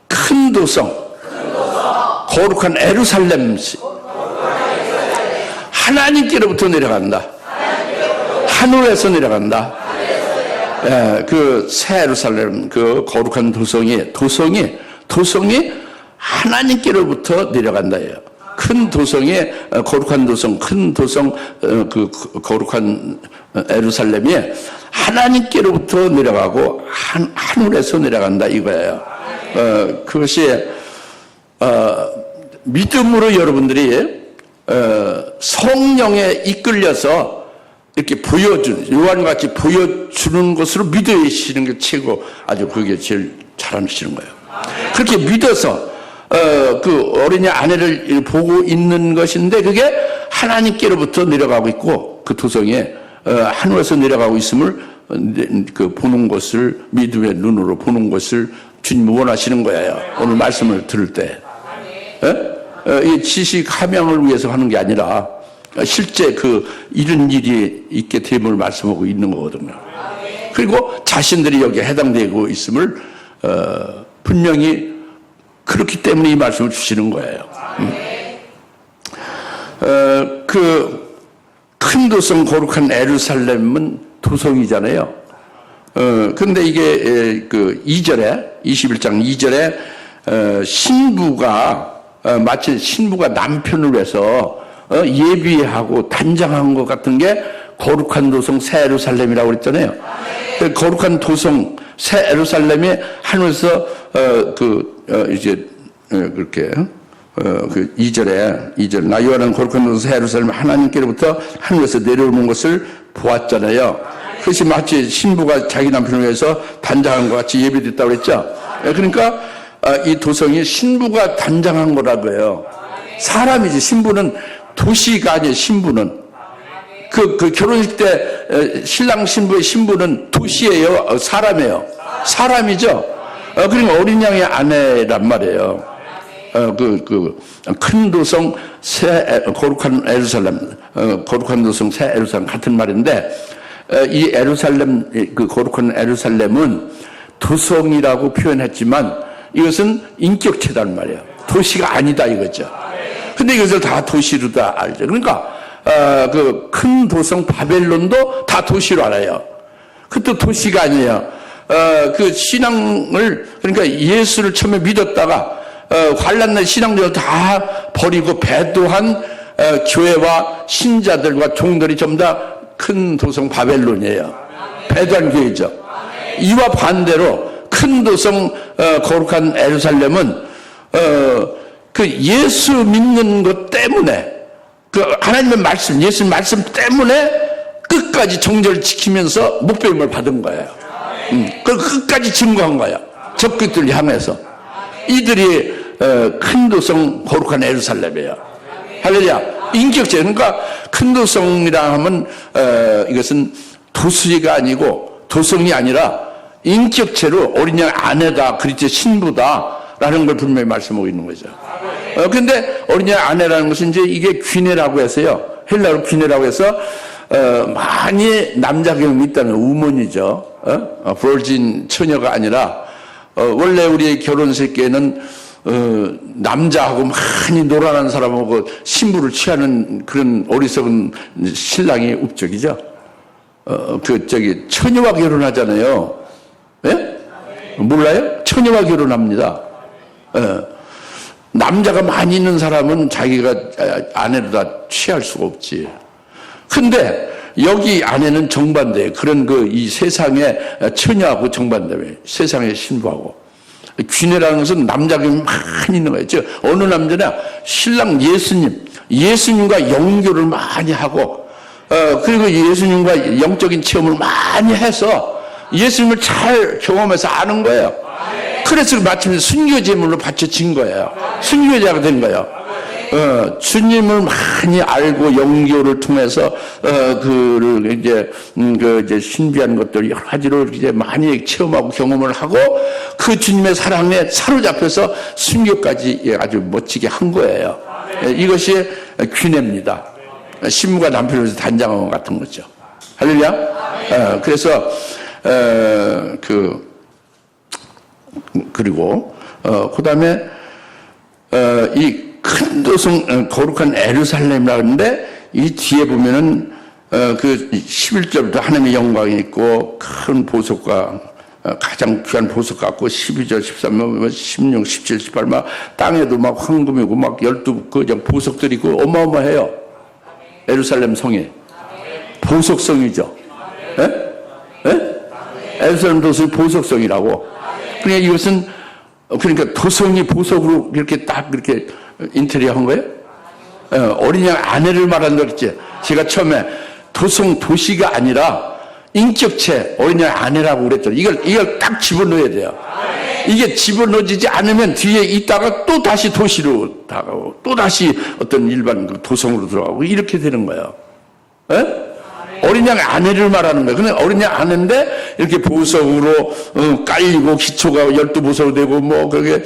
큰 도성, 거룩한 에루살렘, 하나님께로부터 내려간다. 하늘에서 내려간다. 예, 그 새 예루살렘, 그 거룩한 도성이 하나님께로부터 내려간다예요. 큰 도성이 거룩한 도성, 큰 도성, 그 거룩한 예루살렘이 하나님께로부터 내려가고 하늘에서 내려간다 이거예요. 그것이 믿음으로 여러분들이 성령에 이끌려서 이렇게 보여주는, 요한같이 보여주는 것으로 믿으시는 게 최고, 아주 그게 제일 잘하시는 거예요. 그렇게 믿어서 그 어린이 아내를 보고 있는 것인데 그게 하나님께로부터 내려가고 있고 그 도성에 하늘에서 내려가고 있음을 그 보는 것을, 믿음의 눈으로 보는 것을 주님 원하시는 거예요. 오늘 말씀을 들을 때. 이 지식 함양을 위해서 하는 게 아니라 실제 그 이런 일이 있게 됨을 말씀하고 있는 거거든요. 그리고 자신들이 여기에 해당되고 있음을 분명히 그렇기 때문에 이 말씀을 주시는 거예요. 그 큰 도성 거룩한 에루살렘은 도성이잖아요. 근데 이게 그 2절에 21장 2절에 신부가 마치 신부가 남편을 위해서 예비하고 단장한 것 같은 게 거룩한 도성 새 예루살렘이라고 그랬잖아요. 거룩한 도성 새 예루살렘이 하늘에서 이제 그렇게 그 2절에 나 요한은 거룩한 도성 새 예루살렘 하나님께로부터 하늘에서 내려오는 것을 보았잖아요. 그것이 마치 신부가 자기 남편을 위해서 단장한 것 같이 예비됐다고 그랬죠. 그러니까 이 도성이 신부가 단장한 거라고요. 사람이지. 신부는 도시가 아니에요. 신부는 그 결혼식 때 신랑 신부의 신부는 도시예요. 사람이에요. 사람이죠. 그러니까 어린 양의 아내란 말이에요. 큰 도성 거룩한 에루살렘, 거룩한 도성 새 에루살렘 같은 말인데 이 에루살렘, 그 거룩한 에루살렘은 도성이라고 표현했지만 이것은 인격체단 말이에요. 도시가 아니다 이거죠. 근데 이것을 다 도시로 다 알죠. 그러니까 그 큰 도성 바벨론도 다 도시로 알아요. 그것도 도시가 아니에요. 그 신앙을, 그러니까 예수를 처음에 믿었다가 환난날 신앙들을 다 버리고 배도한 교회와 신자들과 종들이 전부 다 큰 도성 바벨론이에요. 배도한 교회죠. 이와 반대로 큰 도성 거룩한 에루살렘은 그 예수 믿는 것 때문에, 그 하나님의 말씀, 예수의 말씀 때문에 끝까지 정절을 지키면서 목배임을 받은 거예요. 그걸 끝까지 증거한 거예요. 적그리스도를 향해서. 이들이 큰 도성 거룩한 에루살렘이에요. 할렐루야. 인격체. 그러니까 큰 도성이라 하면 이것은 도시가 아니고 도성이 아니라 인격체로 어린 양 아내다, 그리스도의 신부다라는 걸 분명히 말씀하고 있는 거죠. 근데 어린 양 아내라는 것은 이제 이게 귀내라고 해서요. 헬라어로 귀내라고 해서 많이 남자 경험이 있다는 우먼이죠. 버진 처녀가 아니라 원래 우리의 결혼식에는 남자하고 많이 놀아나는 사람하고 신부를 취하는 그런 어리석은 신랑이 up적이죠. 처녀와 결혼하잖아요. 예? 몰라요? 처녀와 결혼합니다. 남자가 많이 있는 사람은 자기가 아내로 다 취할 수가 없지. 근데 여기 아내는 정반대예요. 그런 이 세상의 처녀하고 정반대예요. 세상의 신부하고. 귀내라는 것은 남자가 많이 있는 거예요. 즉 어느 남자나 신랑 예수님과 영교를 많이 하고 그리고 예수님과 영적인 체험을 많이 해서 예수님을 잘 경험해서 아는 거예요. 그래서 마침내 순교 제물로 바쳐진 거예요. 순교자가 된 거예요. 주님을 많이 알고 영교를 통해서 그를 이제 신비한 것들 여러 가지로 이제 많이 체험하고 경험을 하고 그 주님의 사랑에 사로잡혀서 순교까지 아주 멋지게 한 거예요. 이것이 귀내입니다. 신부가 남편을 위해서 단장한 것 같은 거죠. 할렐루야. 그래서 그리고 그 다음에, 이 큰 도성, 거룩한 에루살렘이라 하는데, 이 뒤에 보면은, 그 11절부터 하나님의 영광이 있고, 큰 보석과, 가장 귀한 보석 같고, 12절, 13절, 16, 17, 18, 막, 땅에도 막 황금이고, 막 12, 보석들이 있고, 어마어마해요. 에루살렘 성이. 보석성이죠. 예? 예? 에루살렘 도성이 보석성이라고. 그러니까 이것은, 그러니까 도성이 보석으로 이렇게 딱 이렇게 인테리어 한 거예요? 어린 양 아내를 말한다 그랬지. 제가 처음에 도시가 아니라 인격체, 어린 양 아내라고 그랬죠. 이걸 딱 집어넣어야 돼요. 이게 집어넣어지지 않으면 뒤에 있다가 또 다시 도시로 다가오고, 또 다시 어떤 일반 도성으로 들어가고, 이렇게 되는 거예요. 예? 어린 양 아내를 말하는 거예요. 근데 어린 양 아내인데 이렇게 보석으로 깔리고 기초가 12보석으로 되고 그게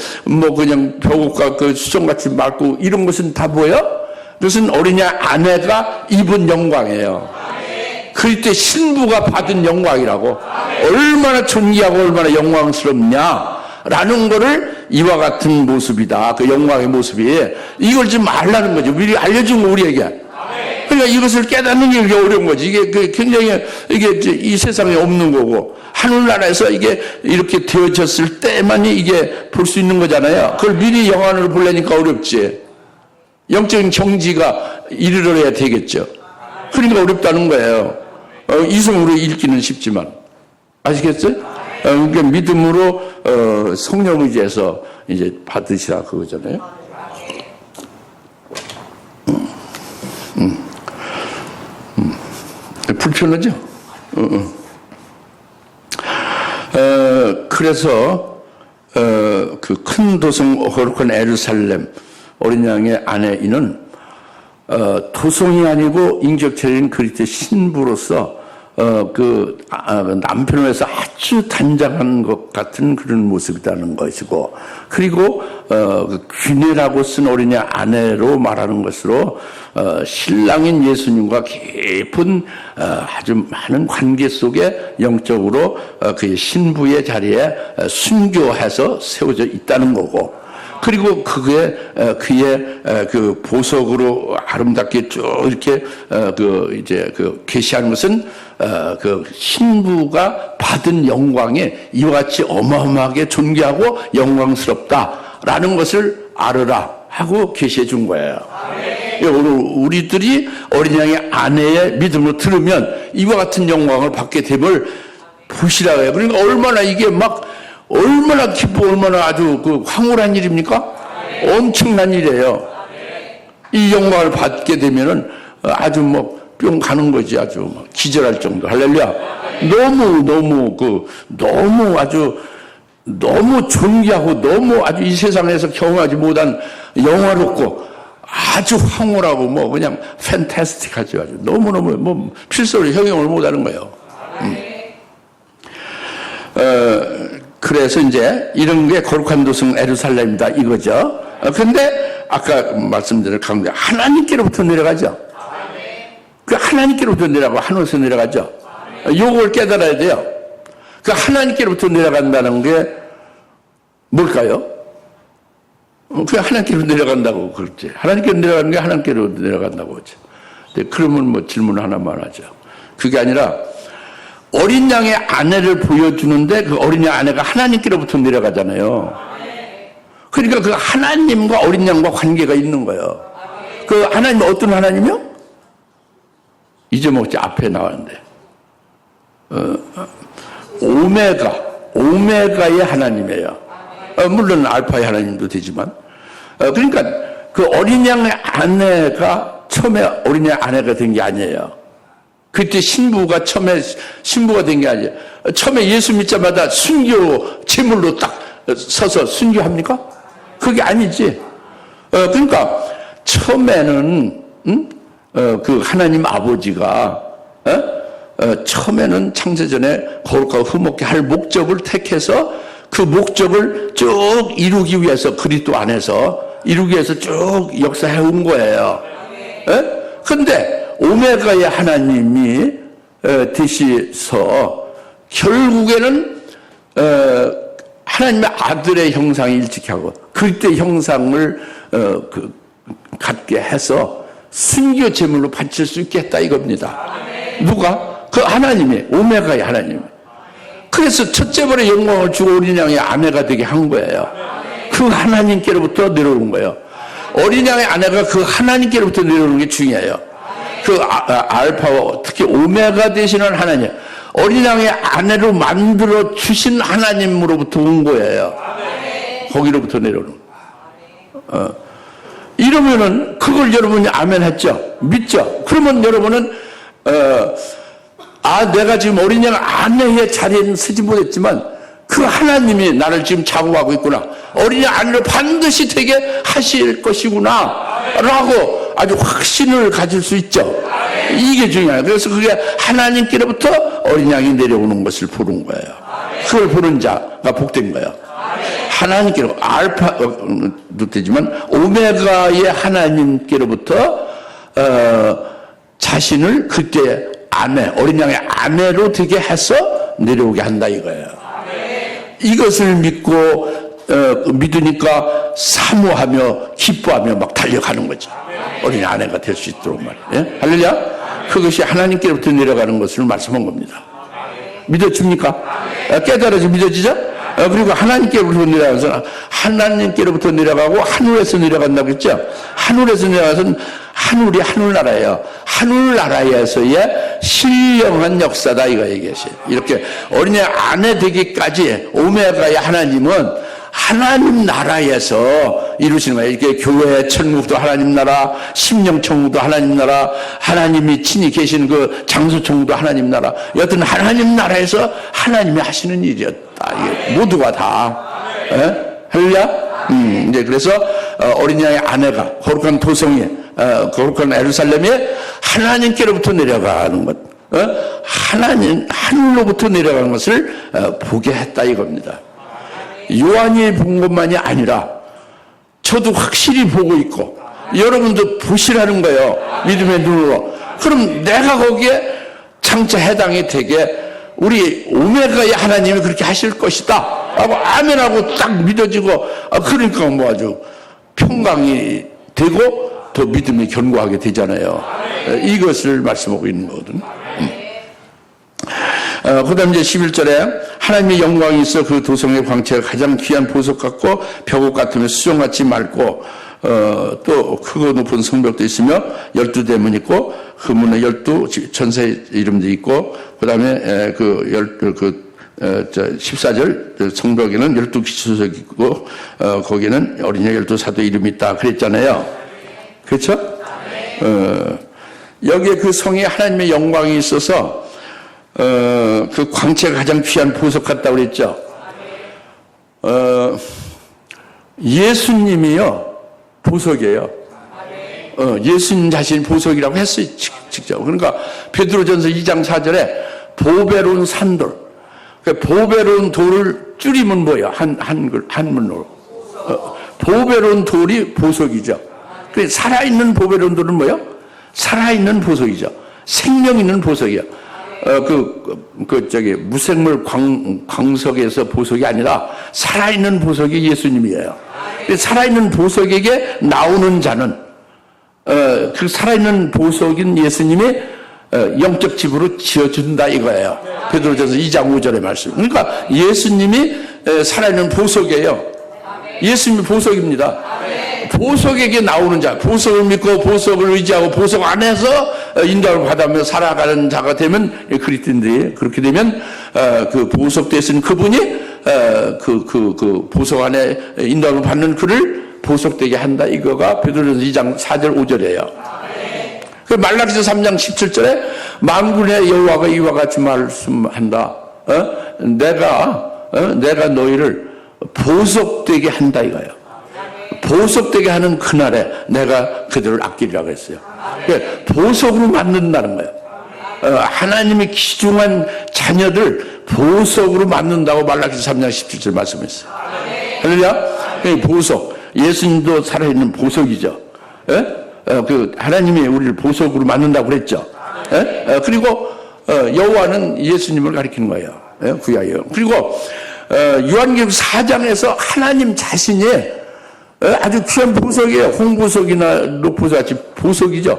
그냥 벽옥과 그 수정같이 맑고 이런 것은 다 뭐예요? 그것은 어린 양 아내가 입은 영광이에요. 그때 신부가 받은 영광이라고. 얼마나 존귀하고 얼마나 영광스럽냐라는 거를 이와 같은 모습이다. 그 영광의 모습이. 이걸 좀 알라는 거죠. 미리 알려준 거 우리에게. 그러니까 이것을 깨닫는 게 어려운 거지. 이게 굉장히, 이게 이 세상에 없는 거고, 하늘나라에서 이게 이렇게 되어졌을 때만이 이게 볼 수 있는 거잖아요. 그걸 미리 영안으로 보려니까 어렵지. 영적인 경지가 이르러야 되겠죠. 그러니까 어렵다는 거예요. 이성으로 읽기는 쉽지만. 아시겠어요? 그러니까 믿음으로, 성령 의지해서 이제 받으시라 그거잖아요. 불편하죠? 그래서, 그 큰 도성 거룩한 에루살렘 어린 양의 아내이는, 도성이 아니고 인격체인 그리스도의 신부로서, 남편을 위해서 아주 단장한 것 같은 그런 모습이라는 것이고, 그리고, 귀내라고 쓴 어린이 아내로 말하는 것으로, 신랑인 예수님과 깊은, 아주 많은 관계 속에 영적으로, 그의 신부의 자리에 순교해서 세워져 있다는 거고, 그리고 그의 그 보석으로 아름답게 쭉 이렇게 계시하는 것은 그 신부가 받은 영광에 이와 같이 어마어마하게 존귀하고 영광스럽다라는 것을 알으라 하고 계시해 준 거예요. 우리들이 어린 양의 아내의 믿음으로 들으면 이와 같은 영광을 받게 됨을 보시라 해요. 그러니까 얼마나 이게 얼마나 기쁘고 얼마나 아주 황홀한 일입니까? 엄청난 일이에요. 이 영광을 받게 되면은 아주 뿅 가는 거지. 아주 기절할 정도. 할렐루야. 너무 존귀하고 너무 아주 이 세상에서 경험하지 못한 영화롭고 아주 황홀하고 그냥 팬타스틱하죠. 아주 너무너무 필소로 형용을 못하는 거예요. 그래서 이제 이런 게 거룩한 도성 에루살렘이다 이거죠. 근데 아까 말씀드린 가운데 하나님께로부터 내려가죠. 그 하나님께로부터 내려가고 하늘에서 내려가죠. 요걸 깨달아야 돼요. 그 하나님께로부터 내려간다는 게 뭘까요? 그 하나님께로 내려간다고 그렇지. 하나님께로 내려가는 게 하나님께로 내려간다고 하죠. 그러면 질문 하나만 하죠. 그게 아니라 어린 양의 아내를 보여주는데 그 어린 양 아내가 하나님께로부터 내려가잖아요. 그러니까 그 하나님과 어린 양과 관계가 있는 거예요. 그 하나님은 어떤 하나님이요? 잊어먹지 앞에 나왔는데 오메가의 하나님이에요. 물론 알파의 하나님도 되지만 그러니까 그 어린 양의 아내가 처음에 어린 양 아내가 된 게 아니에요. 그때 신부가 처음에 신부가 된 게 아니에요. 처음에 예수 믿자마자 순교 제물로 딱 서서 순교합니까? 그게 아니지. 그러니까 처음에는 그 하나님 아버지가 처음에는 창세전에 거룩하고 흠없게 할 목적을 택해서 그 목적을 쭉 이루기 위해서 그리스도 안에서 이루기 위해서 쭉 역사해 온 거예요. 근데 오메가의 하나님이 되시서 결국에는 하나님의 아들의 형상이 일치하고 그때 형상을 갖게 해서 순교 제물로 바칠 수 있게 했다 이겁니다. 누가? 그 하나님이, 오메가의 하나님. 그래서 첫째 번의 영광을 주고 어린 양의 아내가 되게 한 거예요. 그 하나님께로부터 내려오는 거예요. 어린 양의 아내가 그 하나님께로부터 내려오는 게 중요해요. 그 알파와 특히 오메가 되시는 하나님, 어린 양의 아내로 만들어 주신 하나님으로부터 온 거예요. 거기로부터 내려오는. 이러면은 그걸 여러분이 아멘 했죠? 믿죠? 그러면 여러분은 내가 지금 어린 양 아내의 자리에는 서지 못했지만 그 하나님이 나를 지금 작업하고 있구나. 어린 양 아내를 반드시 되게 하실 것이구나 라고 아주 확신을 가질 수 있죠. 이게 중요해요. 그래서 그게 하나님께로부터 어린 양이 내려오는 것을 보는 거예요. 그걸 보는 자가 복된 거예요. 하나님께로 알파도 되지만 오메가의 하나님께로부터 자신을 그때 아내, 어린 양의 아내로 되게 해서 내려오게 한다 이거예요. 이것을 믿으니까 사모하며 기뻐하며 막 달려가는 거죠. 어린 아내가 될 수 있도록 말이에요. 할렐루야. 그것이 하나님께로부터 내려가는 것을 말씀한 겁니다. 믿어집니까? 깨달아지 믿어지죠? 그리고 하나님께로부터 내려가서 하나님께로부터 내려가고 하늘에서 내려간다고 했죠? 하늘에서 내려가서는 하늘이 하늘나라예요. 하늘나라에서의 신령한 역사다 이거 얘기했어요. 이렇게 어린이 아내 되기까지 오메가의 하나님은 하나님 나라에서 이루시는 거예요. 이렇게 교회 천국도 하나님 나라, 심령 천국도 하나님 나라, 하나님이 친히 계신 그 장소 천국도 하나님 나라. 여튼 하나님 나라에서 하나님이 하시는 일이었다. 이게 모두가 다. 할렐루야. 이제 그래서 어린 양의 아내가 거룩한 도성에, 거룩한 예루살렘에 하나님께로부터 내려가는 것, 하나님 하늘로부터 내려가는 것을 보게 했다 이겁니다. 요한이 본 것만이 아니라 저도 확실히 보고 있고 여러분도 보시라는 거예요. 믿음의 눈으로. 그럼 내가 거기에 장차 해당이 되게 우리 오메가의 하나님이 그렇게 하실 것이다 하고 아멘하고 딱 믿어지고 그러니까 뭐 아주 평강이 되고 더 믿음이 견고하게 되잖아요. 이것을 말씀하고 있는 거거든. 그 다음 이제 11절에 하나님의 영광이 있어 그 도성의 광채가 가장 귀한 보석 같고 벽옥 같으며 수정같이 맑고 또 크고 높은 성벽도 있으며 12대문 있고 그 문에 12 천사의 이름도 있고 그 다음에 14절 성벽에는 12기초석이 있고 거기는 어린이 12사도 이름이 있다 그랬잖아요. 그렇죠? 여기에 그 성에 하나님의 영광이 있어서 그 광채가 가장 귀한 보석 같다고 그랬죠. 예수님이요 보석이에요. 예수님 자신이 보석이라고 했어요 직접. 그러니까 베드로전서 2장 4절에 보배로운 산돌, 보배로운 돌을 줄이면 뭐예요? 한문으로 보배로운 돌이 보석이죠. 살아있는 보배로운 돌은 뭐예요? 살아있는 보석이죠. 생명 있는 보석이요. 무생물 광석에서 보석이 아니라 살아있는 보석이 예수님이에요. 살아있는 보석에게 나오는 자는, 그 살아있는 보석인 예수님이 영적 집으로 지어준다 이거예요. 베드로전서 2장 5절의 말씀. 그러니까 예수님이 살아있는 보석이에요. 예수님이 보석입니다. 보석에게 나오는 자, 보석을 믿고 보석을 의지하고 보석 안에서 인도를 받아며 살아가는 자가 되면 그리스도인들이 그렇게 되면 그 보석 되신 그분이 그 보석 안에 인도를 받는 그를 보석되게 한다. 이거가 베드로전서 2장 4절 5절이에요. 그 말라기서 3장 17절에 만군의 여호와가 이와 같이 말씀한다. 내가 너희를 보석되게 한다 이거예요. 보석되게 하는 그날에 내가 그들을 아끼리라고 했어요. 보석으로 만든다는 거예요. 하나님의 귀중한 자녀들 보석으로 만든다고 말라기서 3장 17절 말씀했어요. 할렐루야. 보석, 예수님도 살아있는 보석이죠. 그 하나님이 우리를 보석으로 만든다고 그랬죠. 그리고 여호와는 예수님을 가리키는 거예요. 구약이요. 그리고 요한계시록 4장에서 하나님 자신이 아주 귀한 보석이에요. 홍보석이나 녹보석 같이 보석이죠.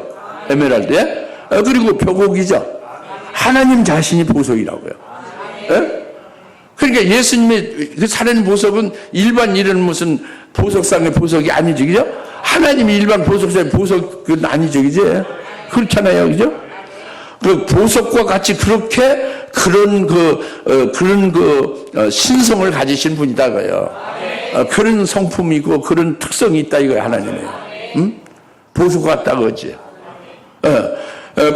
에메랄드에. 그리고 벽옥이죠. 하나님 자신이 보석이라고요. 그러니까 예수님의 그 살아있는 보석은 일반 이런 무슨 보석상의 보석이 아니죠. 그죠? 하나님이 일반 보석상의 보석은 아니죠. 그죠? 그렇잖아요. 그죠? 그 보석과 같이 그런 신성을 가지신 분이다. 그요. 그런 성품이고 그런 특성이 있다. 이거예요. 하나님의. 보석 같다. 그거지.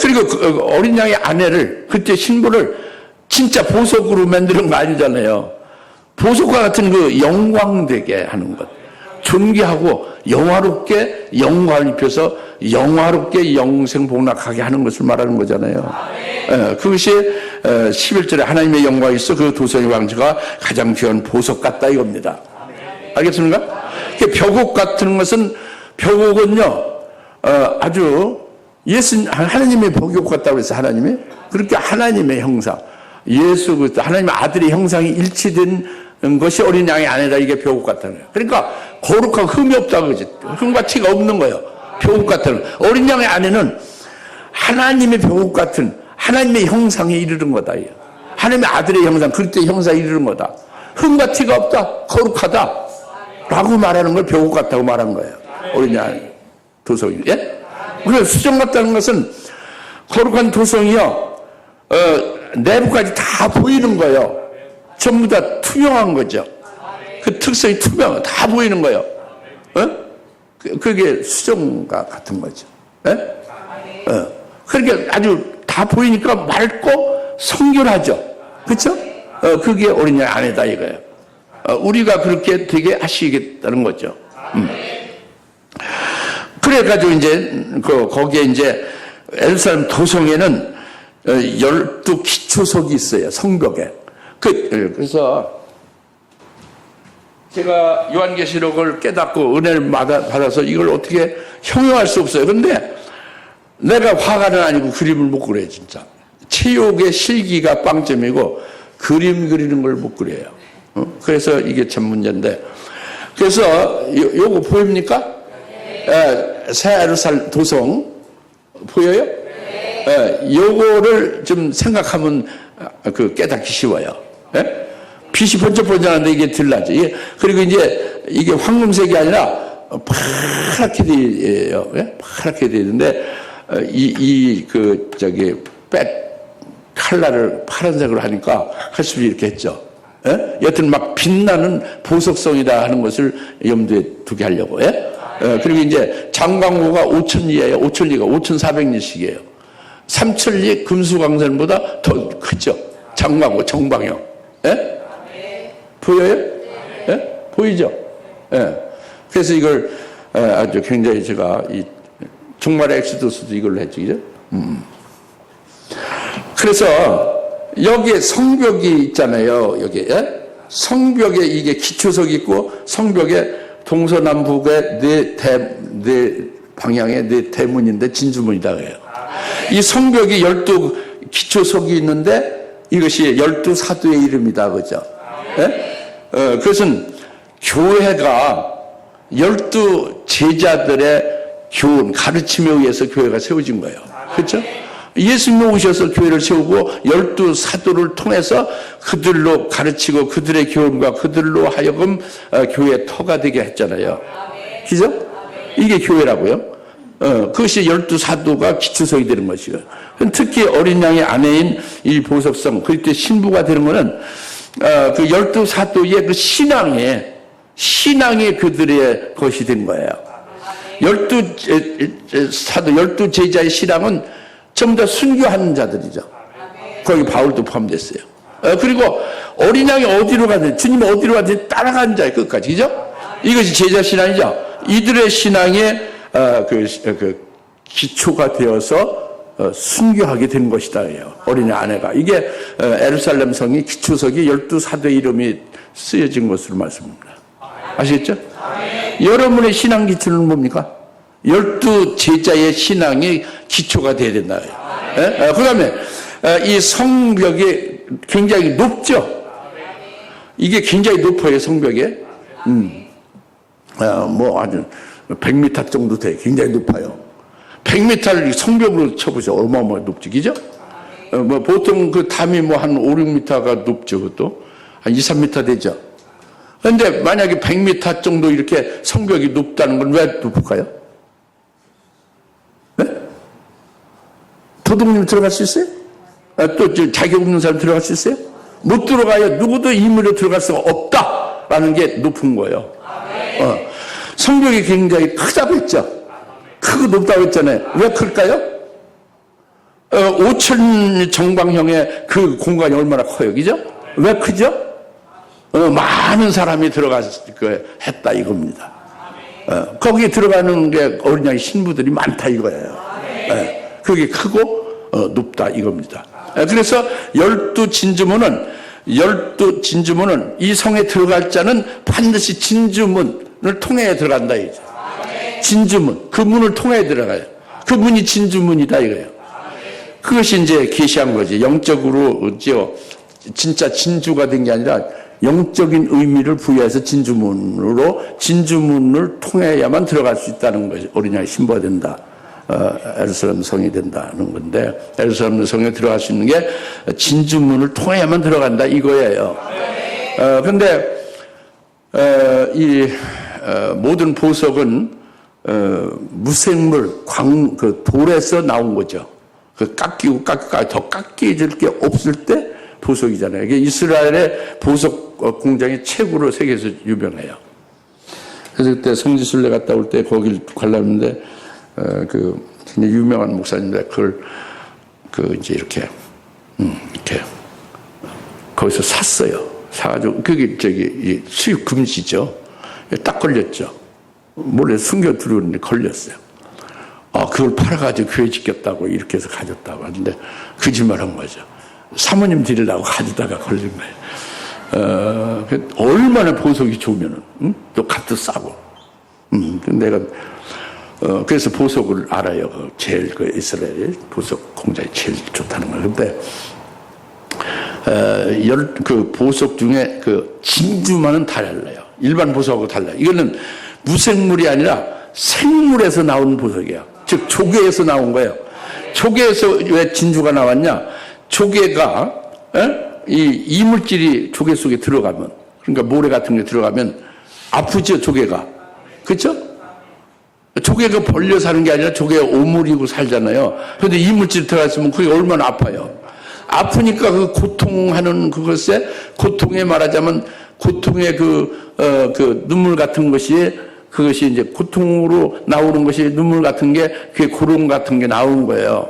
그리고 그 어린 양의 아내를, 그때 신부를 진짜 보석으로 만드는 거 아니잖아요. 보석과 같은 그 영광되게 하는 것. 존귀하고 영화롭게 영광을 입혀서 영화롭게 영생복락하게 하는 것을 말하는 거잖아요. 그것이 11절에 하나님의 영광이 있어 그 도성의 왕자가 가장 귀한 보석 같다 이겁니다. 알겠습니까? 벽옥 같은 것은, 벽옥은요, 아주 하나님의 벽옥 같다고 해서 하나님이 그렇게 하나님의 형상, 예수 그리스도 하나님의 아들의 형상이 일치된 것이 어린 양의 아내다. 이게 벽옥 같다는 거예요. 그러니까 거룩하고 흠이 없다 그러지. 흠과 티가 없는 거예요. 벽옥 같다는 거예요. 어린 양의 아내는 하나님의 벽옥 같은 하나님의 형상에 이르는 거다. 하나님의 아들의 형상, 그리스도의 형상에 이르는 거다. 흠과 티가 없다. 거룩하다. 라고 말하는 걸 벽옥 같다고 말한 거예요. 어린 양 도성이. 예? 그래서 수정 같다는 것은 거룩한 도성이요. 내부까지 다 보이는 거예요. 전부 다 투명한 거죠. 그 특성이 투명, 다 보이는 거예요. 그게 수정과 같은 거죠. 그러니까 아주 다 보이니까 맑고 성결하죠. 그렇죠? 그게 어린 양 아내다 이거예요. 우리가 그렇게 되게 하시겠다는 거죠. 그래가지고 이제 거기에 이제 예루살렘 도성에는 12기초석이 있어요. 성벽에. 그래서 제가 요한계시록을 깨닫고 은혜를 받아서 이걸 어떻게 형용할 수 없어요. 그런데 내가 화가는 아니고 그림을 못 그려요. 진짜. 체육의 실기가 빵점이고 그림 그리는 걸 못 그려요. 그래서 이게 참 문제인데. 그래서 요거 보입니까? 새 예루살렘 도성 보여요? 요거를 좀 생각하면 깨닫기 쉬워요. 빛이 번쩍번쩍하는데 이게 들나죠. 그리고 이제 이게 황금색이 아니라 파랗게 돼요. 파랗게 돼 있는데 칼라를 파란색으로 하니까 할수록 이렇게 했죠. 여튼 막 빛나는 보석성이다 하는 것을 염두에 두게 하려고. 그리고 이제 장광고가 5,000리예요. 5,000리가 5,400리씩이에요. 3,000리 금수강산보다 더 크죠. 장광고 정방형. 보여요? 보이죠? 그래서 이걸 아주 굉장히 제가 종말 엑스도스도 이걸로 했죠. 그죠? 그래서 여기에 성벽이 있잖아요. 여기에. 성벽에 이게 기초석이 있고 성벽에 동서남북에 네 방향에 네 대문인데 진주문이다 그래요. 이 성벽이 12기초석이 있는데 이것이 12사도의 이름이다. 그죠? 그것은 교회가 12제자들의 교훈, 가르침에 의해서 교회가 세워진 거예요. 그렇죠? 예수님이 오셔서 교회를 세우고 12사도를 통해서 그들로 가르치고 그들의 교훈과 그들로 하여금 교회의 터가 되게 했잖아요. 그죠? 이게 교회라고요. 그것이 12사도가 기초석이 되는 것이고, 특히 어린 양의 아내인 이 보석성, 그때 신부가 되는 것은 그 12사도의 그 신앙이 그들의 것이 된 거예요. 12제자의 신앙은 전부 다 순교하는 자들이죠. 거기 바울도 포함됐어요. 그리고 어린 양이 어디로 가든지, 주님 어디로 가든지 따라가는 자의 끝까지. 그죠? 이것이 제자 신앙이죠. 이들의 신앙의 기초가 되어서 순교하게 된 것이다. 어린 아내가. 이게 예루살렘 성이 기초석이 12사도의 이름이 쓰여진 것으로 말씀합니다. 아시겠죠? 여러분의 신앙 기초는 뭡니까? 12제자의 신앙이 기초가 되어야 된다. 그 다음에 이 성벽이 굉장히 높죠? 이게 굉장히 높아요, 성벽에. 뭐 아주 100m 정도 돼. 굉장히 높아요. 100m를 성벽으로 쳐보세요. 어마어마하게 높지, 그죠? 뭐 보통 그 담이 뭐 한 5, 6m가 높죠, 그것도. 한 2, 3m 되죠. 그런데 만약에 100m 정도 이렇게 성벽이 높다는 건 왜 높을까요? 네? 도둑님 들어갈 수 있어요? 또 자격 없는 사람 들어갈 수 있어요? 못 들어가요. 누구도 임의로 들어갈 수가 없다라는 게 높은 거예요. 성벽이 굉장히 크다고 했죠. 크고 높다고 했잖아요. 왜 클까요? 5천 정방형의 그 공간이 얼마나 커요, 그죠? 왜 크죠? 많은 사람이 했다 이겁니다. 거기에 들어가는 게 어린 양의 신부들이 많다 이거예요. 그게 크고 높다 이겁니다. 그래서 12진주문은 이 성에 들어갈 자는 반드시 진주문을 통해 들어간다 이거죠. 진주문, 그 문을 통해 들어가요. 그 문이 진주문이다 이거예요. 그것이 이제 계시한 거지. 영적으로 진짜 진주가 된 게 아니라 영적인 의미를 부여해서 진주문을 통해야만 들어갈 수 있다는 거죠. 어린 양이 신부가 된다. 에루살렘 성이 된다는 건데, 에루살렘 성에 들어갈 수 있는 게 진주문을 통해야만 들어간다 이거예요. 그런데 이 모든 보석은 무생물 그 돌에서 나온 거죠. 그 깎이고 더 깎여질 게 없을 때 보석이잖아요. 이게 이스라엘의 보석 공장이 최고로 세계에서 유명해요. 그래서 그때 성지순례 갔다 올 때 거길 가려는데 그 굉장히 유명한 목사님인데 그걸 이제 이렇게 거기서 샀어요. 사가지고 그게 수입 금지죠. 딱 걸렸죠. 몰래 숨겨 들어오는데 걸렸어요. 그걸 팔아가지고 교회 짓겠다고 이렇게 해서 가졌다고 하는데 거짓말 한 거죠. 사모님 드리려고 가져다가 걸린 거예요. 얼마나 보석이 좋으면은, 또 값도 싸고. 내가, 그래서 보석을 알아요. 제일 이스라엘 보석 공장이 제일 좋다는 거예요. 근데, 그 보석 중에 그 진주만은 달라요. 일반 보석하고 달라요. 이거는 무생물이 아니라 생물에서 나온 보석이에요. 즉, 조개에서 나온 거예요. 조개에서 왜 진주가 나왔냐? 조개가, 이 이물질이 조개 속에 들어가면, 그러니까 모래 같은 게 들어가면 아프죠, 조개가. 그렇죠? 조개가 벌려 사는 게 아니라 조개가 오물이고 살잖아요. 그런데 이물질이 들어갔으면 그게 얼마나 아파요. 아프니까 그 고통하는 그것에, 고통에 말하자면 고통의 그 눈물 같은 것이, 그것이 이제 고통으로 나오는 것이 눈물 같은 게, 그게 고름 같은 게 나오는 거예요.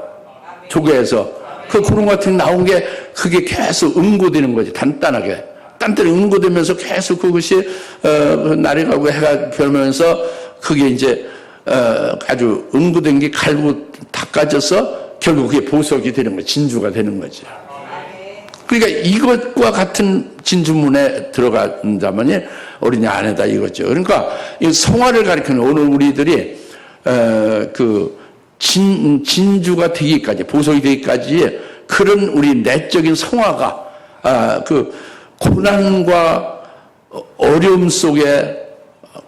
조개에서. 그 고름 같은 게 나온 게 그게 계속 응고되는 거지. 단단하게 응고되면서 계속 그것이 날아가고 해가 변하면서 그게 이제 아주 응고된 게 갈고 닦아져서 결국 그게 보석이 되는 거지. 진주가 되는 거지. 그러니까 이것과 같은 진주문에 들어간 자만이 어린이 아내다 이거죠. 그러니까 이 성화를 가리키는 오늘 우리들이 진주가 되기까지, 보석이 되기까지 그런 우리 내적인 성화가 그 고난과 어려움 속에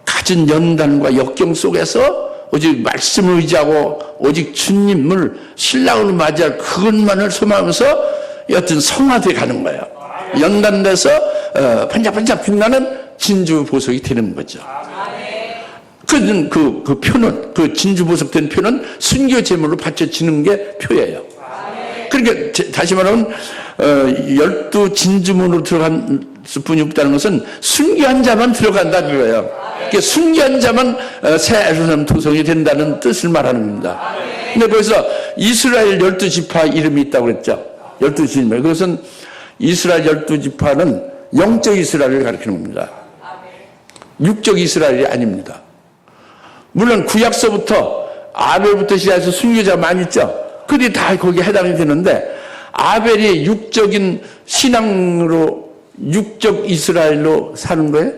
가진 연단과 역경 속에서 오직 말씀을 의지하고 오직 주님을 신랑으로 맞이할 그것만을 소망하면서 여튼 성화돼 가는 거예요. 연단돼서 반짝반짝 빛나는 진주 보석이 되는 거죠. 그 표는, 그 진주 보석 된 표는 순교 제물로 바쳐지는 게 표예요. 그러니까 다시 말하면 12진주문으로 들어간 뿐이 없다는 것은 순교한 자만 들어간다는 거예요. 그러니까 순교한 자만 새 에루살렘 도성이 된다는 뜻을 말하는 겁니다. 근데 거기서 이스라엘 12지파 이름이 있다고 그랬죠. 12지파. 그것은 이스라엘 12지파는 영적 이스라엘을 가리키는 겁니다. 육적 이스라엘이 아닙니다. 물론 구약서부터 아벨부터 시작해서 순교자 많이 있죠. 그들이 다 거기에 해당이 되는데 아벨이 육적인 신앙으로 육적 이스라엘로 사는 거예요?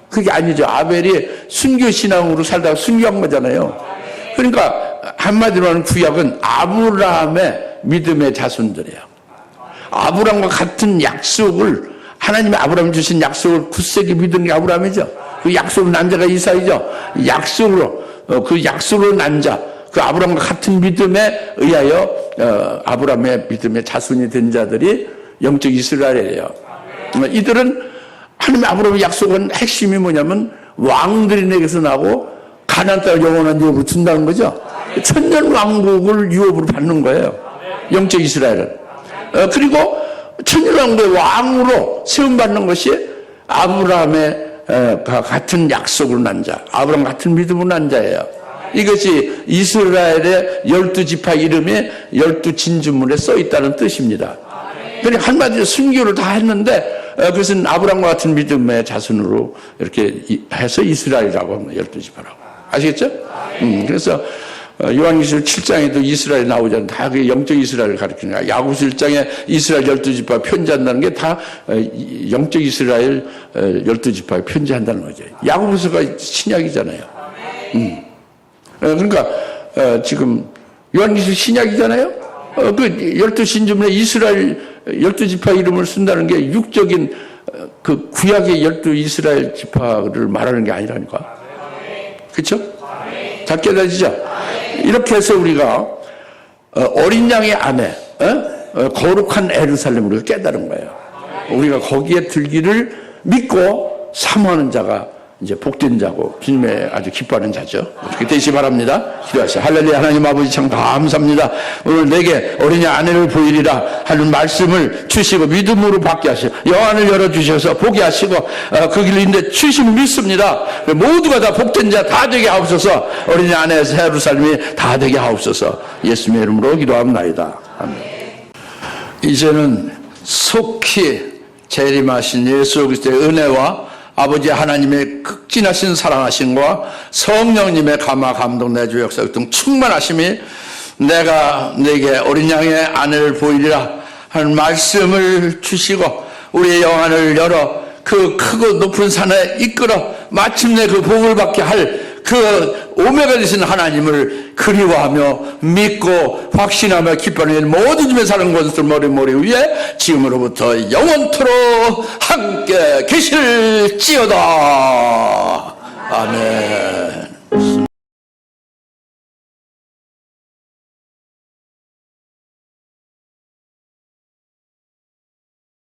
그게 아니죠. 아벨이 순교 신앙으로 살다가 순교한 거잖아요. 그러니까 한마디로 하는 구약은 아브라함의 믿음의 자손들이에요. 아브라함과 같은 약속을 하나님이 아브라함 주신 약속을 굳세게 믿은 게 아브라함이죠. 그 약속을 난 자가 이삭이죠. 그 약속으로 난 자, 그 아브라함과 같은 믿음에 의하여 아브라함의 믿음의 자손이 된 자들이 영적 이스라엘이에요. 이들은 하나님의 아브라함의 약속은 핵심이 뭐냐면 왕들이 내게서 나고 가나안 땅을 영원한 유업으로 준다는 거죠. 천년 왕국을 유업으로 받는 거예요. 영적 이스라엘은. 그리고 천년 왕국의 왕으로 세움받는 것이 아브라함의 같은 약속으로 난 자, 아브라함 같은 믿음으로 난 자예요. 이것이 이스라엘의 12지파 이름이 12진주문에 써 있다는 뜻입니다. 그러니까 한마디로 순교를 다 했는데 그것은 아브라함과 같은 믿음의 자손으로 이렇게 해서 이스라엘이라고 합니다. 12지파라고. 아시겠죠? 그래서 요한계시록 7장에도 이스라엘 나오잖아요. 다 그 영적 이스라엘을 가리키는 거야. 야고보서 1장에 이스라엘 12지파 편지한다는 게 다 영적 이스라엘 12지파에 편지한다는 거죠. 야고보서가 신약이잖아요. 그러니까 지금 요한계시록 신약이잖아요. 그 12신주문에 이스라엘 12지파 이름을 쓴다는 게 육적인 그 구약의 12 이스라엘 지파를 말하는 게 아니라니까. 그렇죠? 잘 깨달으시죠? 이렇게 해서 우리가 어린 양의 아내, 거룩한 에루살렘을 깨달은 거예요. 우리가 거기에 들기를 믿고 사모하는 자가 이제 복된 자고 주님의 아주 기뻐하는 자죠. 그렇게 되시기 바랍니다. 기도하세요. 할렐루야. 하나님 아버지 참 감사합니다. 오늘 내게 어린 양 아내를 보이리라 하는 말씀을 주시고 믿음으로 받게 하시고 영안을 열어주셔서 보게 하시고 그 길로 인도해 주시면 믿습니다. 모두가 다 복된 자 다 되게 하옵소서. 어린 양 아내 예루살렘이 다 되게 하옵소서. 예수님의 이름으로 기도합나이다. 아멘. 이제는 속히 재림하신 예수 그리스도의 은혜와 아버지 하나님의 극진하신 사랑하심과 성령님의 감화 감동 내주 역사 등 충만하심이 내가 내게 어린 양의 아내를 보이리라 하는 말씀을 주시고 우리의 영안을 열어 그 크고 높은 산에 이끌어 마침내 그 복을 받게 할 그 오메가 되신 하나님을 그리워하며 믿고 확신하며 기뻐하는 모든 주의 사는 것을 머리 위에 지금으로부터 영원토록 함께 계실지어다.